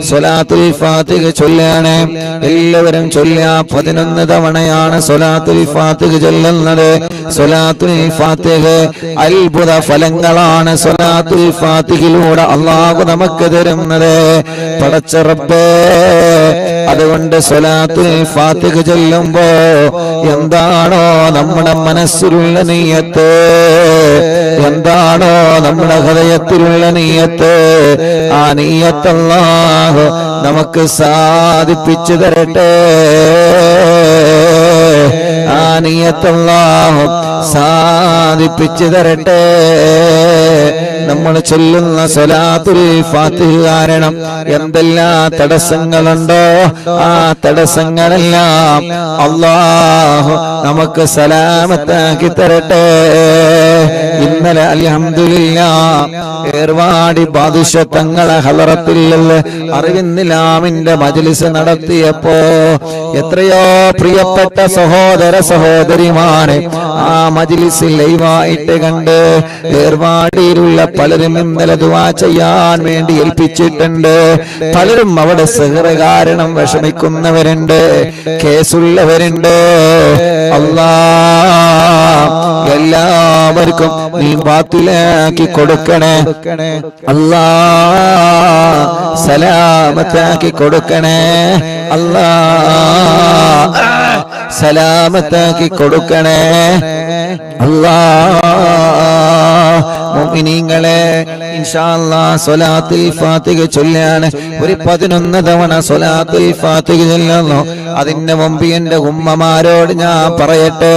സ്വലാത്തുൽ ഫാത്തിഹ ചൊല്ലാണ്. എല്ലാവരും ചൊല്ലുക. 11 തവണയാണ് സ്വലാത്തുൽ ഫാത്തിഹ ചൊല്ലുന്നത്. സ്വലാത്തുൽ ഫാത്തിഹ അത്ഭുത ഫലങ്ങളാണ് സ്വലാത്തുൽ ഫാത്തിഹയിലൂടെ അല്ലാഹു നമുക്ക് തരുന്നത്. പടച്ച റബ്ബേ, അതുകൊണ്ട് സ്വലാത്തുൽ ഫാത്തിഹ ചൊല്ലുമ്പോ എന്താണോ നമ്മുടെ മനസ്സിലുള്ള നിയ്യത്ത്, എന്താണോ നമ്മുടെ ഹൃദയത്തിലുള്ള നിയ്യത്ത്, ആ നിയ്യത്ത് അല്ലാഹു നമുക്ക് സാധിപ്പിച്ചു തരട്ടെ. ആ നിയ്യത്ത് അല്ലാഹു സാധിപ്പിച്ചു തരട്ടെ. നമ്മൾ ചൊല്ലുന്ന സ്വലാത്തുൽ ഫാത്തിഹ കാരണം എന്തെല്ലാം തടസ്സങ്ങളുണ്ടോ ആ തടസ്സങ്ങളെല്ലാം അല്ലാഹു നമുക്ക് സലാമത്താക്കി തരട്ടെ. ഇന്നലെ അൽഹംദുലില്ലാഹ് ഏർവാടി ബാദുഷ തങ്ങളെ ഹളറത്തിൽ അറിവിന്നിലാമിന്റെ മജ്ലിസ് നടത്തിയപ്പോ എത്രയോ പ്രിയപ്പെട്ട സഹോദര സഹോദരിമാരെ ആ മജ്ലിസിൽ ലൈവായിട്ട് കണ്ട് ഏർവാടിയിലുള്ള പലരും ഇന്നലെ ദുആ ചെയ്യാൻ വേണ്ടി ഏൽപ്പിച്ചിട്ടുണ്ട്. പലരും അവിടെ സിഹ്റ് കാരണം വിഷമിക്കുന്നവരുണ്ട്, കേസുള്ളവരുണ്ട്. അല്ലാഹ് എല്ലാവർക്കും നീ ബാത്തിലാക്കി കൊടുക്കണേ. അല്ലാഹ് സലാമത്താക്കി കൊടുക്കണേ. അല്ലാഹ് സലാമത്താക്കി കൊടുക്കണേ. അല്ലാഹ് മുഅ്മിനീങ്ങളെ ഇൻഷാ അല്ലാഹ് സ്വലാത്തുൽ ഫാത്തിഹ ചൊല്ലാണ്. ഒരു 11 തവണ സ്വലാത്തുൽ ഫാത്തിഹ ചൊല്ലുന്നു. അതിന്റെ മുമ്പ് എന്റെ ഉമ്മമാരോട് ഞാൻ പറയട്ടെ,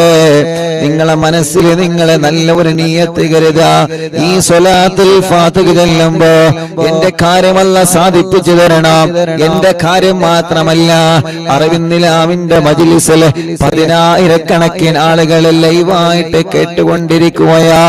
നിങ്ങളെ മനസ്സിൽ നിങ്ങളെ നല്ല ഒരു നിയ്യത്ത് കരുതുക. ഈ സ്വലാത്തുൽ ഫാത്തിഹ ചൊല്ലുമ്പോ എന്റെ കാര്യമല്ല സാധിപ്പിച്ചു തരണം. എന്റെ കാര്യം മാത്രമല്ല, അറിവിന്നിലാമിന്റെ മജ്ലിസിൽ 10,000 ആളുകൾ ലൈവായിട്ട് കേട്ടുകൊണ്ടിരിക്കുകയാ.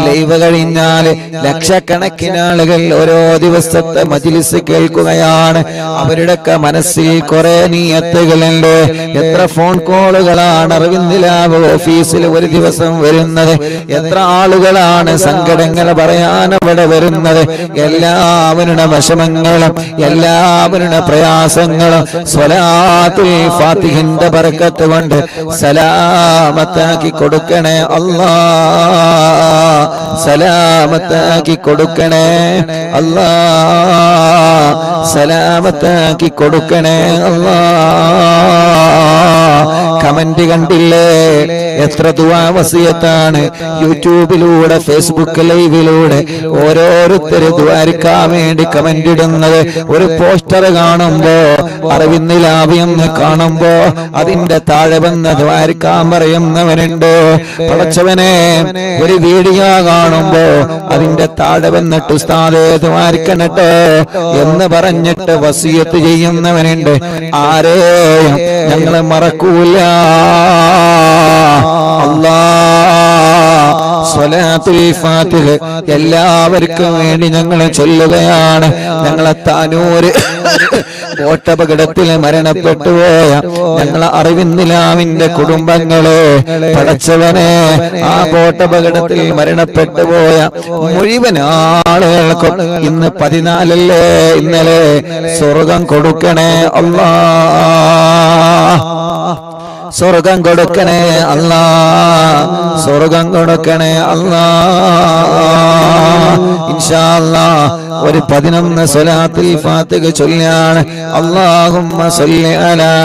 ലൈവ് കഴിഞ്ഞാൽ ലക്ഷക്കണക്കിന് ആളുകൾ ഓരോ ദിവസത്തെ മജ്ലിസ് കേൾക്കുകയാണ്. അവരുടെയൊക്കെ മനസ്സിൽ കുറെ നിയ്യത്തുകളുണ്ട്. എത്ര ഫോൺ കോളുകളാണ് അറിവിന്നിലാവ് ഓഫീസിൽ ഒരു ദിവസം വരുന്നത്. എത്ര ആളുകളാണ് സങ്കടങ്ങൾ പറയാൻ അവിടെ വരുന്നത്. എല്ലാവരുടെ വിഷമങ്ങളും എല്ലാവരുടെ പ്രയാസങ്ങളും സ്വലാത്തുൽ ഫാത്തിഹിന്റെ ബർക്കത്ത് കൊണ്ട് സലാമത്താക്കി കൊടുക്കണേ. അല്ലാഹ് സലാമത്താക്കി കൊടുക്കണേ. അല്ലാഹ് സലാമത്താക്കി കൊടുക്കണേ. അല്ലാഹ് കമന്റ് കണ്ടില്ലേ? എത്ര ദുആ വസിയത്താണ് യൂട്യൂബിലൂടെ ഫേസ്ബുക്ക് ലൈവിലൂടെ ഓരോരുത്തര് ദുആരിക്കാൻ വേണ്ടി കമന്റ് ഇടുന്നത്. ഒരു പോസ്റ്റർ കാണുമ്പോ അറിവിന്നിലാവ് എന്ന് കാണുമ്പോ അതിന്റെ താഴെ വന്ന് ദുആരിക്കാൻ പറയുന്നവനുണ്ട്. പടച്ചവനെ, ഒരു വീഡിയോ കാണുമ്പോ അതിന്റെ താഴെ വന്നിട്ട് ഉസ്താദേ ദുആരിക്കണട്ടോ എന്ന് പറഞ്ഞിട്ട് വസിയത്ത് ചെയ്യുന്നവനുണ്ട്. ആരെയും ഞങ്ങളെ മറക്കൂല. അല്ലാഹ് സ്വലാത്തുൽ ഫാത്തിഹ എല്ലാവർക്കും വേണ്ടി ഞങ്ങൾ ചൊല്ലുകയാണ്. ഞങ്ങളെ താനൂര് ബോട്ടപകടത്തിൽ മരണപ്പെട്ടുപോയ ഞങ്ങളെ അറിവിന്നിലാമിന്റെ കുടുംബങ്ങളെ പടച്ചവനെ, ആ ബോട്ടപകടത്തിൽ മരണപ്പെട്ടുപോയ മുഴുവൻ ആളുകൾക്കും ഇന്ന് 14 ഇന്നലെ സ്വർഗം കൊടുക്കണേ. അല്ലാഹ് സ്വർഗം കൊടുക്കണേ. അല്ലാഹ് സ്വർഗം കൊടുക്കണേ. അല്ലാഹ് ഇൻഷാ അല്ലാഹ് ഒരു 11 സ്വലാത്തുൽ ഫാത്തിഹ ചൊല്ലാണ്. അല്ലാഹുമ്മ സ്വല്ലി അലാ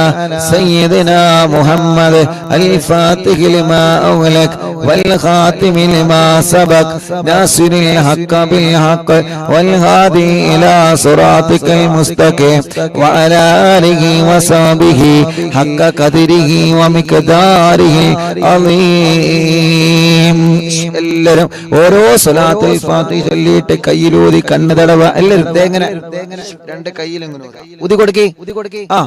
സയ്യിദിനാ മുഹമ്മദ് അൽ ഫാത്തിഹി ലിമാ ഉഗ്ലഖ് വൽ ഖാതിമി ലിമാ സബഖ് നാസിറിൽ ഹഖ് ബിൽ ഹഖ് വൽ ഹാദി ഇലാ സിറാത്തിക്കൽ മുസ്തഖീം വഅലാ ആലിഹി വസഹ്ബിഹി ഹഖ ഖദരിഹി വമിഖ്ദാരിഹി അളീം. എല്ലാവരും ഓരോ സ്വലാത്തുൽ ഫാത്തിഹ ചൊല്ലിയിട്ട് കയ്യിലൂതി കണ്ണ് തടവ. എല്ലാവരും ഇങ്ങനെ 2 കയ്യിലിങ്ങനെ ഊതി കൊടുക്കി. ആ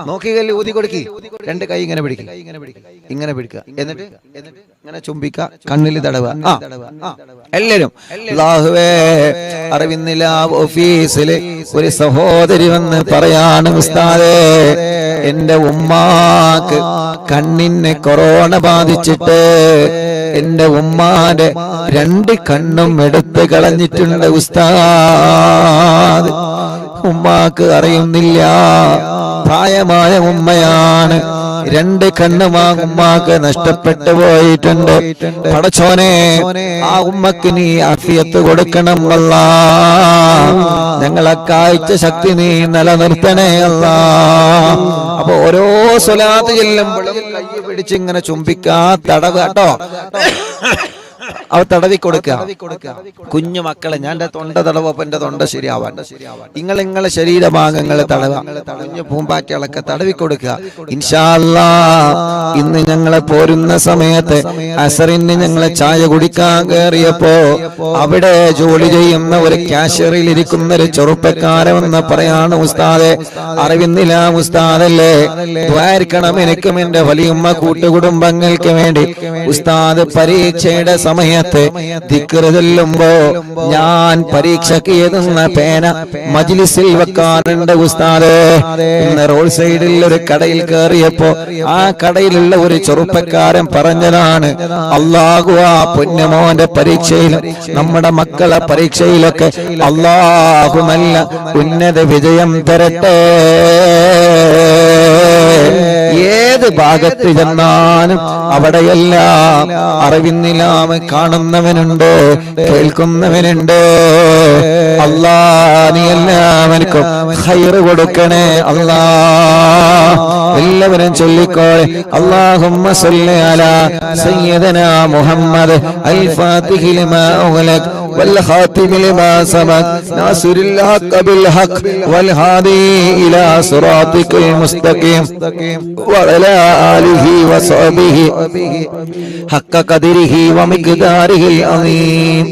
നോക്കിയല്ലേ ഊതി കൊടുക്കി. 2 കൈ ഇങ്ങനെ പിടിക്കുക, ഇങ്ങനെ പിടിക്കുക. എന്നിട്ട് ഇങ്ങനെ ചുംബിക്ക, കണ്ണിൽ തടവ. എല്ലാവരും അല്ലാഹുവേ, അറിവിന്നിലാവ് ഓഫീസില് ഒരു സഹോദരി വന്ന് പറയാണ്, ഉസ്താദേ എന്റെ ഉമ്മാക്ക് കണ്ണിന് കൊറോണ ബാധിച്ചിട്ട് എന്റെ ഉമ്മാന്റെ 2 കണ്ണും എടുത്ത് കളഞ്ഞിട്ടുണ്ട് ഉസ്താദ്. ഉമ്മാക്ക് അറിയുന്നില്ല. പ്രായമായ ഉമ്മയാണ്. 2 കണ്ണുമാ ഉമ്മാക്ക് നഷ്ടപ്പെട്ടു പോയിട്ടുണ്ട്. പടച്ചോനെ, ആ ഉമ്മക്ക് നീ ആഫിയത്ത് കൊടുക്കണം അല്ലാ. ഞങ്ങളെ കാഴ്ച ശക്തി നീ നിലനിർത്തണേ അല്ലാ. അപ്പൊ ഓരോ സ്വലാത്ത് ചെല്ലുമ്പോഴും കൈ പിടിച്ചിങ്ങനെ ചുംബിക്കാ, തടവ് കേട്ടോ, അവ തടവി കൊടുക്കുക. കുഞ്ഞു മക്കളെ, ഞാൻ എന്റെ തൊണ്ട തടവപ്പോ എന്റെ തൊണ്ട ശരിയാവാൻ നിങ്ങളെ ശരീരഭാഗങ്ങളെ തടവ, കുഞ്ഞു പൂമ്പാറ്റകളൊക്കെ തടവി കൊടുക്കുക. ഇൻഷാ അല്ലാഹ് ഇന്ന് ഞങ്ങളെ പോരുന്ന സമയത്ത് അസറിന് ഞങ്ങളെ ചായ കുടിക്കാൻ കയറിയപ്പോ അവിടെ ജോലി ചെയ്യുന്ന ഒരു കാഷ്യറിൽ ഇരിക്കുന്ന ഒരു ചെറുപ്പക്കാരെന്ന് പറയാണ്, ഉസ്താദെ, അറിവിന്നില്ല ഉസ്താദല്ലേ, ദ്വാരിക്കണം എനിക്കും എന്റെ വലിയമ്മ കൂട്ടുകുടുംബങ്ങൾക്ക് വേണ്ടി. ഉസ്താദ് പരീക്ഷയുടെ സമയത്ത് ദിക്ർ ചൊല്ലുമ്പോ ഞാൻ പരീക്ഷയ്ക്ക് എഴുതുന്ന പേന മജ്ലിസിൽ വെക്കാറുണ്ട് ഉസ്താദേ. ഇന്ന് റോഡ് സൈഡിൽ ഒരു കടയിൽ കയറിയപ്പോ ആ കടയിലുള്ള ഒരു ചെറുപ്പക്കാരൻ പറഞ്ഞതാണ്, അല്ലാഹു ആ പൊന്നുമോന്റെ പരീക്ഷയിലും നമ്മുടെ മക്കളെ പരീക്ഷയിലൊക്കെ അല്ലാഹു നല്ല ഉന്നത വിജയം തരട്ടെ. ഏത് ഭാഗത്ത് ചെന്നാലും അവിടെയെല്ലാം അറിവിന്നിലാമ കാണുന്നവനുണ്ട്, കേൾക്കുന്നവനുണ്ട്. അല്ലാ, നീ എല്ലാവർക്കും ഖൈർ കൊടുക്കണേ അല്ലാ. എല്ലാവരും ചൊല്ലിക്കോളെ, അല്ലാഹുമ്മ സ്വല്ലി അലാ സയ്യിദനാ മുഹമ്മദ് അൽ ഫാത്തിഹി ലിമാ ഉഗ്ലഖ് വൽ ഖാതിമി ലിമാ സബഖ് നാസിറുൽ ഹഖ് ബിൽ ഹഖ് വൽ ഹാദി ഇലാ സിറാത്തിക്കൽ മുസ്തഖീം വഅലാ ആലിഹി വസഹ്ബിഹി ഹഖ ഖദരിഹി വമിഖ്ദാരിഹിൽ അസീം.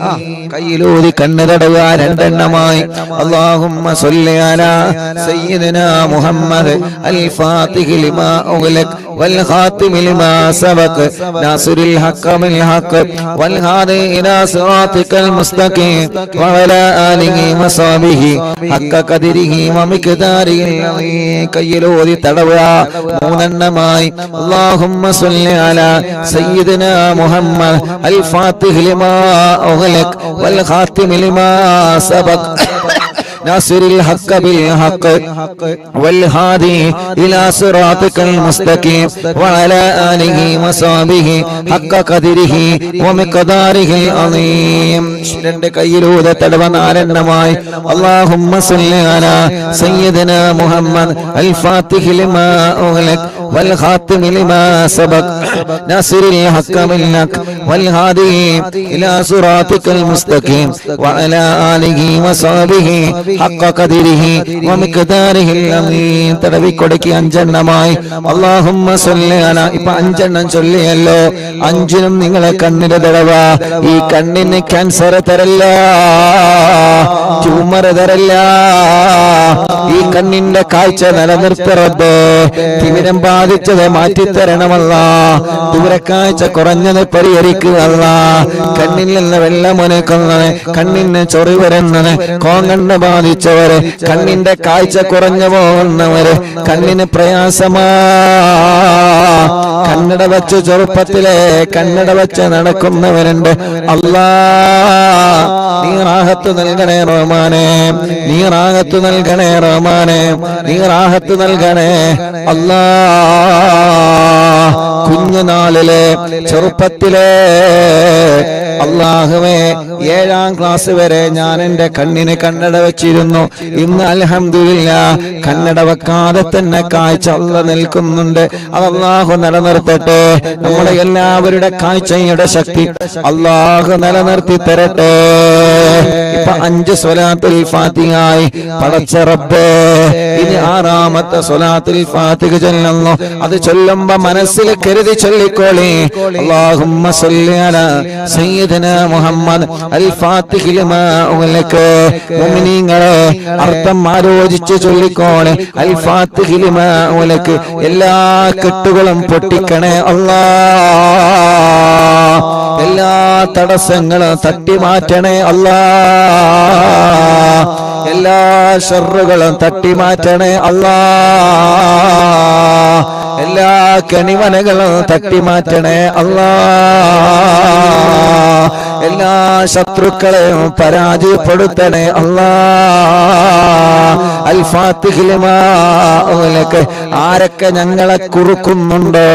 കയ്യിലൂതി കണ്ണുതടവുക 2 എണ്ണമായി. അല്ലാഹുമ്മ സ്വല്ലി അലാ സയ്യിദനാ മുഹമ്മദ് അൽ ഫാത്തിഹി ലിമാ ഉഗ്ലഖ് വൽ ഖാതിമി ലിമാ സബഖ് നാസിറുൽ ഹഖ് ബിൽ ഹഖ് വൽ ഹാദി ഇലാ സിറാത്തിക്കൽ മുസ്തഖീം വഅലാ ആലിഹി വസഹ്ബിഹി ഹഖ ഖദരിഹി വമിഖ്ദാരിഹിൽ അസീം. കയ്യിലൂതി തടവുക 3 എണ്ണമായി. അല്ലാഹുമ്മ സ്വല്ലി അലാ സയ്യിദനാ മുഹമ്മദ് അൽ ഫാത്തിഹി ലിമാ ഉഗ്ലഖ് വൽ ഖാതിമി ലിമാ സബഖ് നാസിറുൽ ഹഖ് ബിൽ ഹഖ് വൽ ഹാദി ഇലാ സിറാത്തിക്കൽ മുസ്തഖീം വഅലാ ആലിഹി വസഹ്ബിഹി ഹഖ ഖദരിഹി വമിഖ്ദാരിഹിൽ അസീം. 2 കയ്യിലൂടെ തടവ 4 എണ്ണമായി. അല്ലാഹുമ്മ സ്വല്ലി അലാ സയ്യിദനാ മുഹമ്മദ് അൽ ഫാത്തിഹി ലിമാ ഉഗ്ലഖ് വൽ ഖാതിമി ലിമാ സബഖ് നാസിറുൽ ഹഖ് ബിൽ ഹഖ് വൽ ഹാദി ഇലാ സിറാത്തിക്കൽ മുസ്തഖീം വഅലാ ആലിഹി വസഹ്ബിഹി ഹഖ ഖദരിഹി വമിഖ്ദാരിഹിൽ അസീം. തടവി കൊടുക്കി 5 എണ്ണമായി. അല്ലാഹുമ്മ സ്വല്ലി അലാ. ഇപ്പൊ 5 എണ്ണം ചൊല്ലിയല്ലോ. 5നും നിങ്ങളെ കണ്ണിന് തടവ. ഈ കണ്ണിന് ക്യാൻസർ തരല്ല, ട്യൂമർ തരല്ല. ഈ കണ്ണിന്റെ കാഴ്ച നിലനിർത്തറബേ. തിമിരം ബാധിച്ചത് മാറ്റിത്തരണമല്ല. ദൂരക്കാഴ്ച കുറഞ്ഞത് പരിഹരിക്കുകയല്ല. കണ്ണിൽ നിന്ന് വെള്ളമൊനക്കുന്നത്, കണ്ണിന് ചൊറി വരുന്നത്, കോങ്കണ്ണ് ബാധിച്ചവര്, കണ്ണിന്റെ കാഴ്ച കുറഞ്ഞു പോകുന്നവര്, കണ്ണിന് പ്രയാസമാ. കണ്ണട വെച്ച് ചെറുപ്പത്തിലെ കണ്ണട വെച്ച് നടക്കുന്നവരുണ്ട്. അല്ലാ, നീ റാഹത്ത് നൽകണേ റഹ്മാനേ, നീ റാഹത്ത് നൽകണേ റഹ്മാനേ, നീ റാഹത്ത് നൽകണേ അല്ലാ. കുഞ്ഞുനാളിലെ ചെറുപ്പത്തിലെ അല്ലാഹുവേ 7ാം ക്ലാസ് വരെ ഞാൻ എന്റെ കണ്ണിന് കണ്ണട വെച്ചിരുന്നു. ഇന്ന് അൽഹംദുലില്ലാഹ് കണ്ണട വെക്കാതെ തന്നെ കാഴ്ച അല്ലാഹ് നിൽക്കുന്നുണ്ട്. അത് അല്ലാഹു നിലനിർത്തട്ടെ. നമ്മുടെ എല്ലാവരുടെ കാഴ്ചയുടെ ശക്തി അല്ലാഹു നിലനിർത്തി തരട്ടെ. ഇപ്പൊ 5 സ്വലാത്തുൽ ഫാത്തിഹായി. പടച്ച റബ്ബേ, ഇനി 6ാമത്തെ സ്വലാത്തുൽ ഫാത്തിഹ ചൊല്ലുന്നു. അത് ചൊല്ലുമ്പോ മനസ്സിൽ കരുതി ചൊല്ലിക്കോളി. അല്ലാഹുമ്മ സ്വല്ലി അലാ സയ്യിദനാ മുഹമ്മദ് അൽ ഫാത്തിഹി ലിമാ ഉഗ്ലഖ്. മുഅ്മിനീങ്ങളെ, അർത്ഥം ആലോചിച്ച് ചൊല്ലിക്കോളി. അൽ ഫാത്തിഹി ലിമാ ഉഗ്ലഖ്. എല്ലാ കെട്ടുകളും പൊട്ടിക്കണേ അല്ലാ. എല്ലാ തടസ്സങ്ങളും തട്ടി മാറ്റണേ അല്ലാ. എല്ലാ ഷർറുകളും തട്ടി മാറ്റണേ അല്ലാ. എല്ലാ കണിമനകളും തട്ടി മാറ്റണേ അല്ലാ. എല്ലാ ശത്രുക്കളെയും പരാജയപ്പെടുത്തണേ അല്ലാ. അൽ ഫാത്തിഹി ലിമാ ഉഗ്ലിഖ്. ആരൊക്കെ ഞങ്ങളെ കുറുക്കുന്നുണ്ടോ,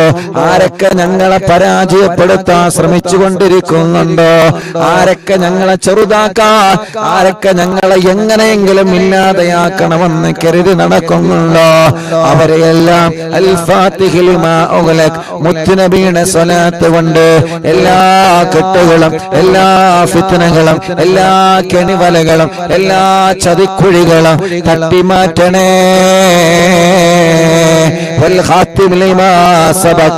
ആരൊക്കെ ഞങ്ങളെ പരാജയപ്പെടുത്താൻ ശ്രമിച്ചു കൊണ്ടിരിക്കുന്നുണ്ടോ, ആരൊക്കെ ഞങ്ങളെ ചെറുതാക്കാൻ, ആരൊക്കെ ഞങ്ങളെ എങ്ങനെയെങ്കിലും ഇല്ലാതെയാക്കണമെന്ന് കരുതി നടക്കുന്നുണ്ടോ, അവരെയെല്ലാം അൽ ഫാത്തിഹി ലിമാ ഉഗ്ലിഖ് മുത്തുനബിയുടെ സ്വലാത്ത് കൊണ്ട് എല്ലാ കെട്ടുകളും എല്ലാ ഫിത്നകളും എല്ലാ കെണിവലകളും എല്ലാ ചതിക്കുഴികളും തട്ടിമാറ്റണേ. والخاتم لما سبق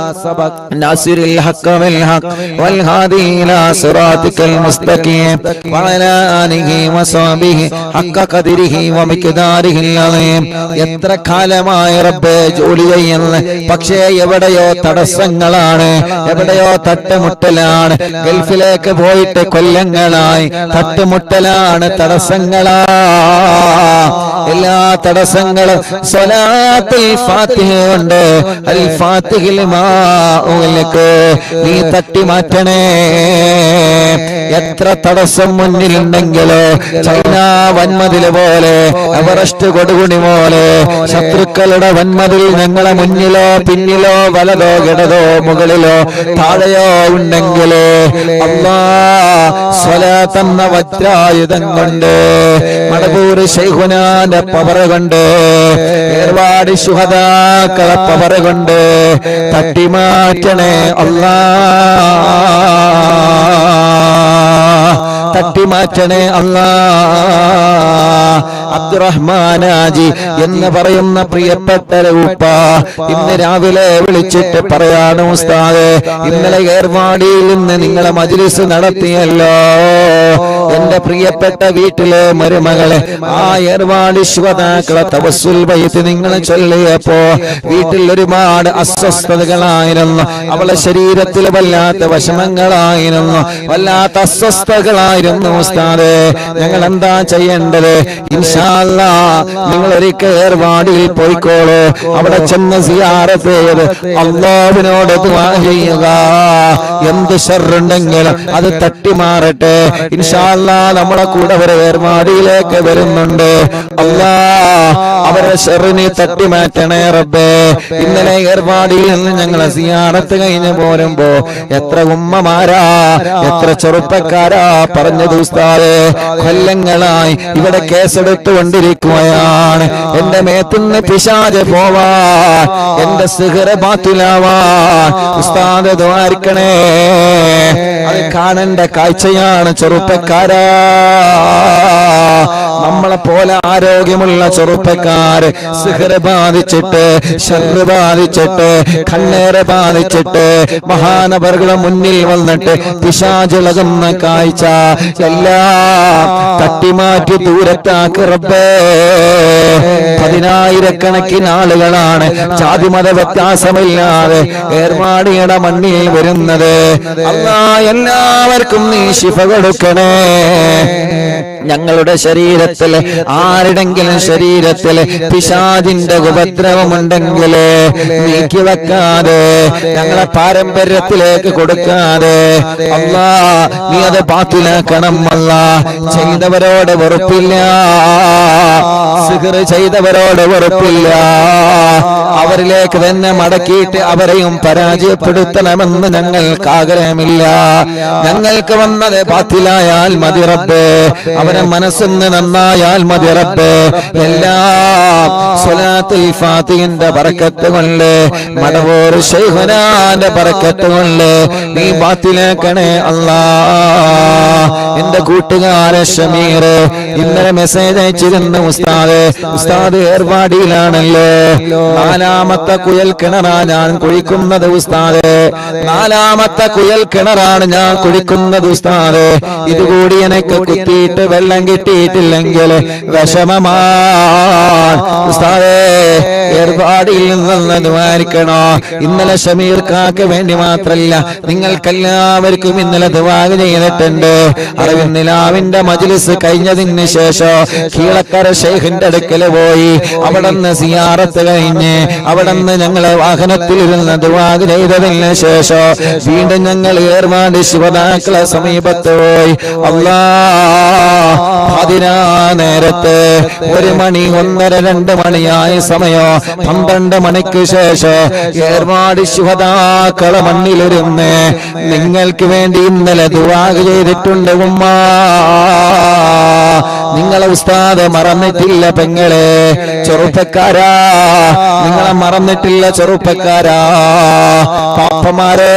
ناصر الحق بالحق والهادي إلى صراطك المستقيم وعلى آله وصحبه حق قدره ومقداره العظيم. എത്ര കാലമായി റബ്ബേ ജോലി ചെയ്യുന്നു, പക്ഷേ എവിടെയോ തടസ്സങ്ങളാണ്, എവിടെയോ തട്ടുമുട്ടലാണ്. ഗൾഫിലേക്ക് പോയിട്ട് കൊല്ലങ്ങളായി, തട്ടുമുട്ടലാണ്, തടസ്സങ്ങളാ. എല്ലാ തടസ്സങ്ങളും സ്വലാത്തുൽ ഫാത്തിഹ കൊണ്ട് അൽ ഫാത്തിഹി ലിമാ ഉഗ്ലിഖ് നീ തട്ടി മാറ്റണേ. എത്ര തടസ്സം മുന്നിലുണ്ടെങ്കിലോ, ചൈന വൻമതില് പോലെ, എവറസ്റ്റ് കൊടുകുണി പോലെ ശത്രുക്കളുടെ വൻമതിൽ ഞങ്ങളെ മുന്നിലോ പിന്നിലോ വലതോ ഇടതോ മുകളിലോ താഴെയോ ഉണ്ടെങ്കിലേ അല്ലാ സ്വലാത്തെന്ന വജ്രായുധം കൊണ്ട്, മടവൂർ ശൈഖുനാന്റെ പവർ കൊണ്ട്, ഏർവാടി ശുഹദാക്കളെ പവർ കൊണ്ട് തട്ടിമാറ്റണേ അല്ലാ, തട്ടിമാറ്റണേ അല്ലാ. അബ്ദുറഹ്മാനാജി എന്ന് പറയുന്ന പ്രിയപ്പെട്ട ഉപ്പ ഇന്ന് രാവിലെ വിളിച്ചിട്ട് പറയാണ്, ഉസ്താദേ ഇന്നലെ ഏർവാടിയിൽ നിന്ന് നിങ്ങളെ മജ്ലിസ് നടത്തിയല്ലോ, എന്റെ പ്രിയപ്പെട്ട വീട്ടിലെ മരുമകളെ ആ ഏർവാടി ശുഹദാക്കളെ തവസ്സുൽ ബൈത്ത് നിങ്ങൾ ചൊല്ലിയപ്പോ വീട്ടിൽ ഒരുപാട് അസ്വസ്ഥതകളായിരുന്നു, അവളെ ശരീരത്തിൽ വല്ലാത്ത വിഷമങ്ങളായിരുന്നു, വല്ലാത്ത അസ്വസ്ഥതകളായിരുന്നു. ഉസ്താദേ ഞങ്ങൾ എന്താ ചെയ്യേണ്ടത്? ഇൻഷാ അല്ലാഹ് നിങ്ങൾ ഒരിക്കൽ ഏർവാടിയിൽ പോയിക്കോളൂ, അവിടെ ചെന്ന് സിയാറത്ത് ചെയ്ത് അല്ലാഹുവിനോട് ദുആ ചെയ്യുക, എന്ത് ശർറുണ്ടെങ്കിലും അത് തട്ടി മാറട്ടെ. ഇൻഷാ അല്ലാഹ് നമ്മളെ കൂടെ ഒരു ഏർവാടിയിലേക്ക് വരുന്നുണ്ട്. അല്ലാഹ് അവരെ ശർറിനെ തട്ടി മാറ്റണേ റബ്ബേ. ഇന്നലെ ഏർവാടിയിൽ നിന്ന് ഞങ്ങളെ സിയാറത്ത് കഴിഞ്ഞ് പോരുമ്പോ എത്ര ഉമ്മമാരാ, എത്ര ചെറുപ്പക്കാരാ പറഞ്ഞത്, ഉസ്താദേ കൊല്ലങ്ങളായി ഇവിടെ കേസെടുത്തുകൊണ്ടിരിക്കുകയാണ്, എന്റെ മേത്തുനിന്ന് പിശാച് പോവാൻ, എന്റെ സിഹ്റ് ബാത്തിലാവാൻ ഉസ്താദ് ദ്വാരിക്കണേ. അത് കാണേണ്ട കാഴ്ചയാണ് ചെറുപ്പക്കാരാ. നമ്മളെ പോലെ ആരോഗ്യമുള്ള ചെറുപ്പക്കാര് സിഹ്റ് ബാധിച്ചിട്ട്, ശർറ് ബാധിച്ചിട്ട്, കണ്ണേറ് ബാധിച്ചിട്ട് മഹാനവറുകളുടെ മുന്നിൽ വന്നിട്ട് പിശാചിളകുന്ന കാഴ്ച എല്ലാം തട്ടിമാറ്റി ദൂരത്താക്ക് റബ്ബേ. പതിനായിരക്കണക്കിന് ആളുകളാണ് ജാതിമത വ്യത്യാസമില്ലാതെ ഏർവാടിയുടെ മണ്ണിൽ വരുന്നത്. അല്ലാഹ് എല്ലാവർക്കും നീ ശിഫ കൊടുക്കണേ. ഞങ്ങളുടെ ശരീരത്തിൽ ആരുടെങ്കിലും ശരീരത്തിൽ പിശാചിന്റെ ഉപദ്രവമുണ്ടെങ്കിൽ നീക്കി വെക്കാതെ, ഞങ്ങളെ പാരമ്പര്യത്തിലേക്ക് കൊടുക്കാതെ അല്ലാഹ് നീ അത് ബാത്തിലാക്കണം. അല്ലാഹ് ചെയ്തവരോട് വെറുപ്പില്ല, സിഹ്റ് ചെയ്തവരോട് വെറുപ്പില്ല, അവരിലേക്ക് തന്നെ മടക്കിയിട്ട് അവരെയും പരാജയപ്പെടുത്തണമെന്ന് ഞങ്ങൾക്ക് ആഗ്രഹമില്ല. ഞങ്ങൾക്ക് വന്നത് ബാത്തിലായാൽ മതി റബ്ബേ, അവരെ മനസ്സൊന്ന് നന്നായാൽ മതി റബ്ബേ. എല്ലാം സ്വലാത്തുൽ ഫാത്തിഹിന്റെ ബറക്കത്ത് കൊണ്ട്, മടവൂർ ശൈഖുനാന്റെ ബറക്കത്ത് കൊണ്ട് നീ ബാത്തിലാക്കണേ അല്ലാഹ്. എന്റെ കൂട്ടുകാരൻ ഷമീർ ഇന്നലെ മെസ്സേജ് അയച്ചിരുന്നു, ഉസ്താദ് ഏർവാടിയിലാണല്ലോ, 4ാമത്തെ കുയൽ കിണറാ ഞാൻ കുഴിക്കുന്നത് ഉസ്താദ്, 4ാമത്തെ കുയൽ കിണറാണ് ഞാൻ കുഴിക്കുന്നത് ഉസ്താദ്, ഇതുകൂടി എനിക്ക് കുത്തിയിട്ട് വെള്ളം കിട്ടിയിട്ടില്ലെങ്കിൽ വിഷമമാണ് ഉസ്താദേ. പരിപാടിയിൽ നിന്ന് ദ്വാരിക്കണോ. ഇന്നലെ ഷമീർ കാക്ക് വേണ്ടി മാത്രല്ല, നിങ്ങൾക്കെല്ലാവർക്കും ഇന്നലെ ദുആ ചെയ്തിട്ടുണ്ട്. അറിവിന്നിലാവിന്റെ മജ്ലിസ് കഴിഞ്ഞതിന് ശേഷം കീഴക്കര ശൈഖിന്റെ അടുക്കൽ പോയി അവിടുന്ന് സിയാറത്ത് കഴിഞ്ഞ് അവിടുന്ന് ഞങ്ങളെ വാഹനത്തിലിരുന്ന് ദുആ ചെയ്തതിന് ശേഷം വീണ്ടും ഞങ്ങൾ ഏർവാടി ശിവദാക്കളെ സമീപത്ത് പോയി. അതിനാ നേരത്ത് 1 മണി 1:30 2 മണിയായ സമയം 12 മണിക്ക് ശേഷം ഏർവാടി ശിവദാക്കളെ മണ്ണിലിരുന്ന് നിങ്ങൾക്ക് വേണ്ടി ഇന്നലെ ദുആ ചെയ്തിട്ടുണ്ട് ഉമ്മ. നിങ്ങളെ ഉസ്താദ് മറന്നിട്ടില്ല പെങ്ങളെ, ചെറുപ്പക്കാരാ നിങ്ങളെ മറന്നിട്ടില്ല, ചെറുപ്പക്കാരാ പാപ്പമാരെ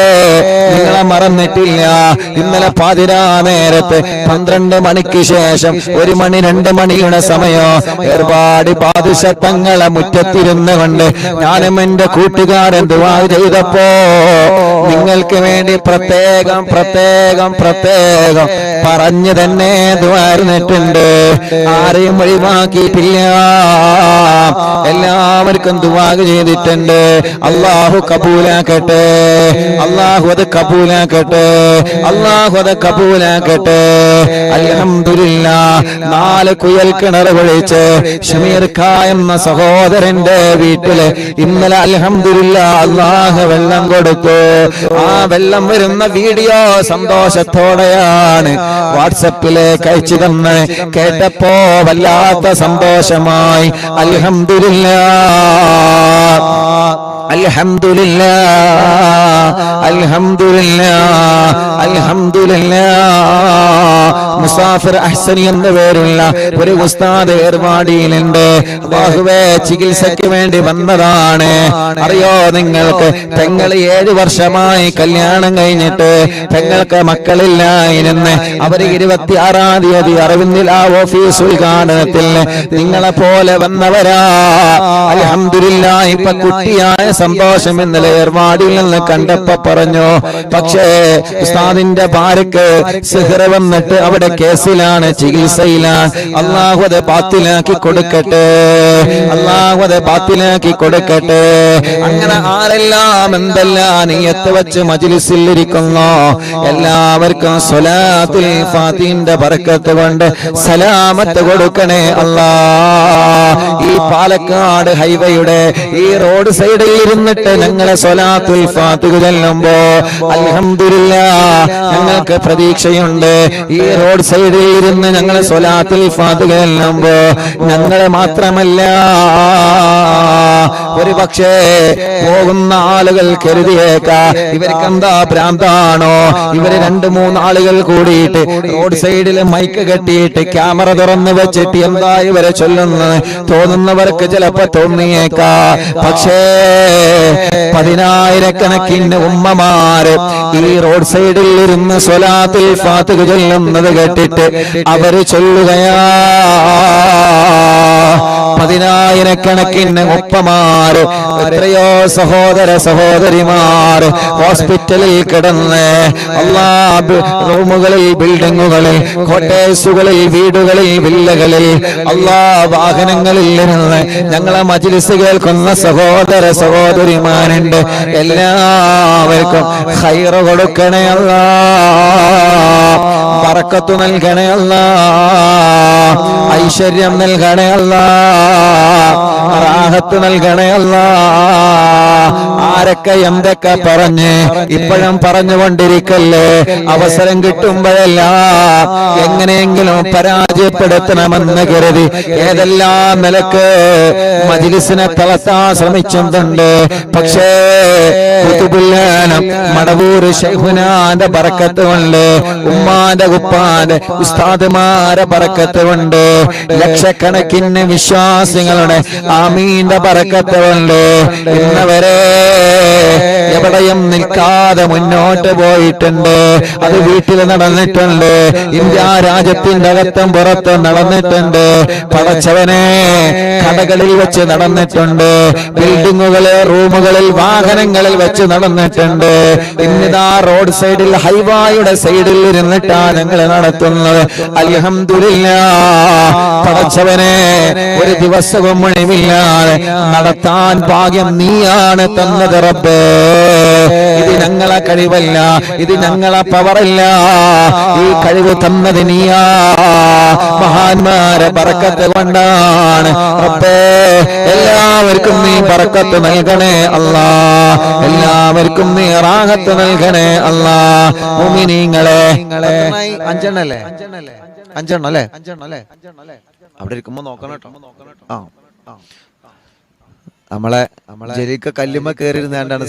നിങ്ങളെ മറന്നിട്ടില്ല. ഇന്നലെ പാതിരാ നേരത്ത് 12 മണിക്ക് ശേഷം 1 മണി 2 മണിയുടെ സമയം ഏർപാടി പാദുഷത്തങ്ങളെ മുറ്റത്തിരുന്ന് കൊണ്ട് ഞാനും എന്റെ കൂട്ടുകാരൻ ദുആ ചെയ്തപ്പോ നിങ്ങൾക്ക് വേണ്ടി പ്രത്യേകം പ്രത്യേകം പ്രത്യേകം പറഞ്ഞു തന്നെ ദുആർന്നിട്ടുണ്ട്. ആരെയും ഒഴിവാക്കിയിട്ടില്ല, എല്ലാവർക്കും ദുആ ചെയ്തിട്ടുണ്ട്. അല്ലാഹു കബൂലാക്കട്ടെ, അല്ലാഹു അത് കബൂലാക്കട്ടെ, അല്ലാഹു അത് കബൂലാക്കട്ടെ. അൽഹംദുലില്ലാഹ് 4 കുയൽ കിണർ ഒഴിച്ച് ഷമീർ ഖാ എന്ന സഹോദരന്റെ വീട്ടില് ഇന്നലെ അൽഹംദുലില്ലാഹ് അല്ലാഹു വെള്ളം കൊടുത്തു. ആ വെള്ളം വരുന്ന വീഡിയോ സന്തോഷത്തോടെയാണ് വാട്സപ്പിലേക്ക് അയച്ചു തന്ന് കേട്ടപ്പോ വല്ലാത്ത സന്തോഷമായി. അൽഹംദുലില്ലാഹ് അൽഹംദുലില്ലാഹ് അൽഹംദുലില്ലാഹ് അൽഹംദുലില്ലാഹ്. മുസാഫിർ അഹ്സനി എന്ന പേരുള്ള ഒരു ഉസ്താദ് ഏർവാടിയിലുണ്ട്. അല്ലാഹുവേ ചികിത്സയ്ക്ക് വേണ്ടി വന്നതാണ്. അറിയോ നിങ്ങൾക്ക്, പെങ്ങൾ 7 വർഷമായി കല്യാണം കഴിഞ്ഞിട്ട് പെങ്ങൾക്ക് മക്കളില്ലായിരുന്നു. അവര് 26-ാം തീയതി അറിവിന്നില്ല ഓഫീസ് ഉദ്ഘാടനത്തിൽ നിങ്ങളെ പോലെ വന്നവരാ. അൽഹംദുലില്ലാഹ് ഇപ്പൊ കുട്ടിയായ സന്തോഷം ഇന്നലെ ഏർവാടിയിൽ നിന്ന് കണ്ടപ്പോ പറഞ്ഞു. പക്ഷേ ഉസ്താദിന്റെ ഭാര്യക്ക് സിഹ്ർ വന്നിട്ട് അവിടെ കേസിലാണ്, ചികിത്സയിലാണ്. അല്ലാഹു അത് ബാത്തിലാക്കി കൊടുക്കട്ടെ, അല്ലാഹു അത് ബാത്തിലാക്കി കൊടുക്കട്ടെ. അങ്ങനെ ആരെല്ലാം എന്തെല്ലാം നിയത്ത് വെച്ച് മജ്ലിസിൽ ഇരിക്കുന്നു എല്ലാവർക്കും സ്വലാത്തുൽ ഫാത്തിഹിന്റെ ബറക്കത്ത് കൊണ്ട് സലാമത്ത് കൊടുക്കണേ അല്ലാഹ്. ഈ പാലക്കാട് ഹൈവേയുടെ ഈ റോഡ് സൈഡിൽ ഇരുന്നിട്ട് ഞങ്ങളെ സ്വലാത്തുൽ ഫാത്തിഹ ചൊല്ലുമ്പോ അൽഹംദുലില്ലാഹ് ഞങ്ങൾക്ക് പ്രതീക്ഷയുണ്ട്. ഈ റോഡ് സൈഡിൽ ഇരുന്ന് ഞങ്ങളെ സ്വലാത്തുൽ ഫാത്തിഹ ചൊല്ലുമ്പോ ഞങ്ങളെ മാത്രമല്ല, ഒരു പക്ഷേ പോകുന്ന ആളുകൾ കരുതിയേക്കാം ഇവർക്ക് എന്താ ഭ്രാന്താണോ, ഇവര് 2-3 ആളുകൾ കൂടിയിട്ട് റോഡ് സൈഡിൽ മൈക്ക് കെട്ടിയിട്ട് ക്യാമറ തുറന്ന് വെച്ചിട്ട് എന്താ ഇവരെ ചൊല്ലുന്നത് തോന്നുന്നവർക്ക് ചിലപ്പോ തോന്നിയേക്കാം. പക്ഷേ 10,000-കണക്കിന് ഉമ്മമാര് ഈ റോഡ് സൈഡിൽ ഇരുന്ന് സ്വലാത്തുൽ ഫാത്തിഹ ചൊല്ലുന്നത് കേട്ടിട്ട് അവര് ചൊല്ലുകയാ. 10,000-കണക്കിന് ഉപ്പമാര്, എത്രയോ സഹോദര സഹോദരിമാർ ഹോസ്പിറ്റലിൽ കിടന്ന് റൂമുകളിൽ, ബിൽഡിങ്ങുകളിൽ, കോട്ടേഴ്സുകളിൽ, വീടുകളിൽ, വില്ലകളിൽ, വാഹനങ്ങളിൽ ഇരുന്ന് ഞങ്ങളെ മജ്ലിസ് കേൾക്കുന്ന സഹോദര സഹോദരിമാരുണ്ട്. എല്ലാവർക്കും ഖൈർ കൊടുക്കണേ അല്ലാഹ്, ബറക്കത്ത് നൽകണേ അല്ലാഹ്, ഐശ്വര്യം നൽകണേ അല്ലാഹ്, റാഹത്ത് നൽകണേ അല്ലാഹ്. ആരൊക്കെ എന്തൊക്കെ പറഞ്ഞ് ഇപ്പോഴും പറഞ്ഞുകൊണ്ടിരിക്കല്ലേ, അവസരം കിട്ടുമ്പോഴെല്ലാം എങ്ങനെയെങ്കിലും പരാജയപ്പെടുത്തണമെന്ന് കരുതി ഏതെല്ലാം നിലക്ക് മജ്ലിസിനെ തളർത്താൻ ശ്രമിച്ചിട്ടുണ്ട്. പക്ഷേ മടവൂർ ശൈഖുനാന്റെ ബറക്കത്ത് കൊണ്ട്, ഉമ്മാന്റെ ഉപ്പാന്റെ ഉസ്താദുമാരെ ബറക്കത്ത് കൊണ്ട്, ലക്ഷക്കണക്കിന് വിശ്വാസികളുടെ ആമീന്റെ ബറക്കത്ത് കൊണ്ട് ഇന്നവരെ എവിടെയും നിൽക്കാതെ മുന്നോട്ട് പോയിട്ടുണ്ട്. അത് വീട്ടിൽ നടന്നിട്ടുണ്ട്, ഇന്ത്യ രാജ്യത്തിന്റെ അകത്തും പുറത്തും നടന്നിട്ടുണ്ട്. പടച്ചവനെ കടകളിൽ വെച്ച് നടന്നിട്ടുണ്ട്, ബിൽഡിങ്ങുകളിൽ, റൂമുകളിൽ, വാഹനങ്ങളിൽ വെച്ച് നടന്നിട്ടുണ്ട്. ഇന്നിതാ റോഡ് സൈഡിൽ, ഹൈവായുടെ സൈഡിൽ ഇരുന്നിട്ടാണ് ഞങ്ങൾ നടത്തുന്നത്. അൽഹംദുലില്ലാഹ് പടച്ചവനെ ഒരു ദിവസവും ഒഴിവില്ലാതെ നടത്താൻ ഭാഗ്യം നീയാണ് തന്നത് റബ്ബേ. ഇത് ഞങ്ങളെ കഴിവല്ല, ഇത് ഞങ്ങളെ പവറല്ല, ഈ കഴിവ് തന്നത് നീയാ. മഹാന്മാരെ ബർക്കത്ത് കൊണ്ടാണ് റബ്ബേ. എല്ലാവർക്കും നീ ബർക്കത്ത് നൽകണേ അല്ലാ, എല്ലാവർക്കും നീ റാഹത്ത് നൽകണേ അല്ലാ. മുഅ്മിനീങ്ങളെ അഞ്ചെണ്ണല്ലേ, അവിടെ ഇരിക്കുമ്പോ നോക്കണം കേട്ടോ. നമ്മളെ ജലീക്ക കല്ലുമ്മ കയറിയിരുന്നാണ്ടാണ്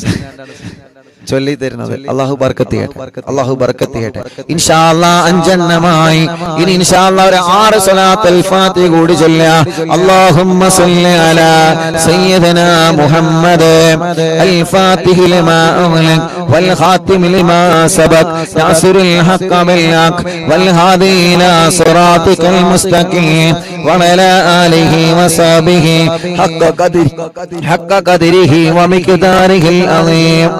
ചൊല്ലി തരുന്നത്. അല്ലാഹു ബർക്കത്ത് ചെയ്യട്ടെ, അല്ലാഹു ബർക്കത്ത് ചെയ്യട്ടെ. ഇൻഷാ അല്ലാഹ് അഞ്ചെണ്ണമായി. ഇനി ഇൻഷാ അല്ലാഹ് ഒരു 6 സ്വലാത്തുൽ ഫാത്തിഹ കൂടി ചൊല്ലുക. അല്ലാഹുമ്മ സ്വല്ലി അലാ സയ്യിദനാ മുഹമ്മദ് അൽ ഫാത്തിഹി ലിമാ ഉഗ്ലിഖ് വൽ ഖാതിമി ലിമാ സബഖ് നാസിറുൽ ഹഖ് ബിൽ ഹഖ് വൽ ഹാദി ഇലാ സിറാതികൽ മുസ്തഖീം വഅലാ ആലിഹി വസഹ്ബിഹി ഹഖ്ക ഖദ്രിഹി വമിഖ്ദാരിഹിൽ അളീം.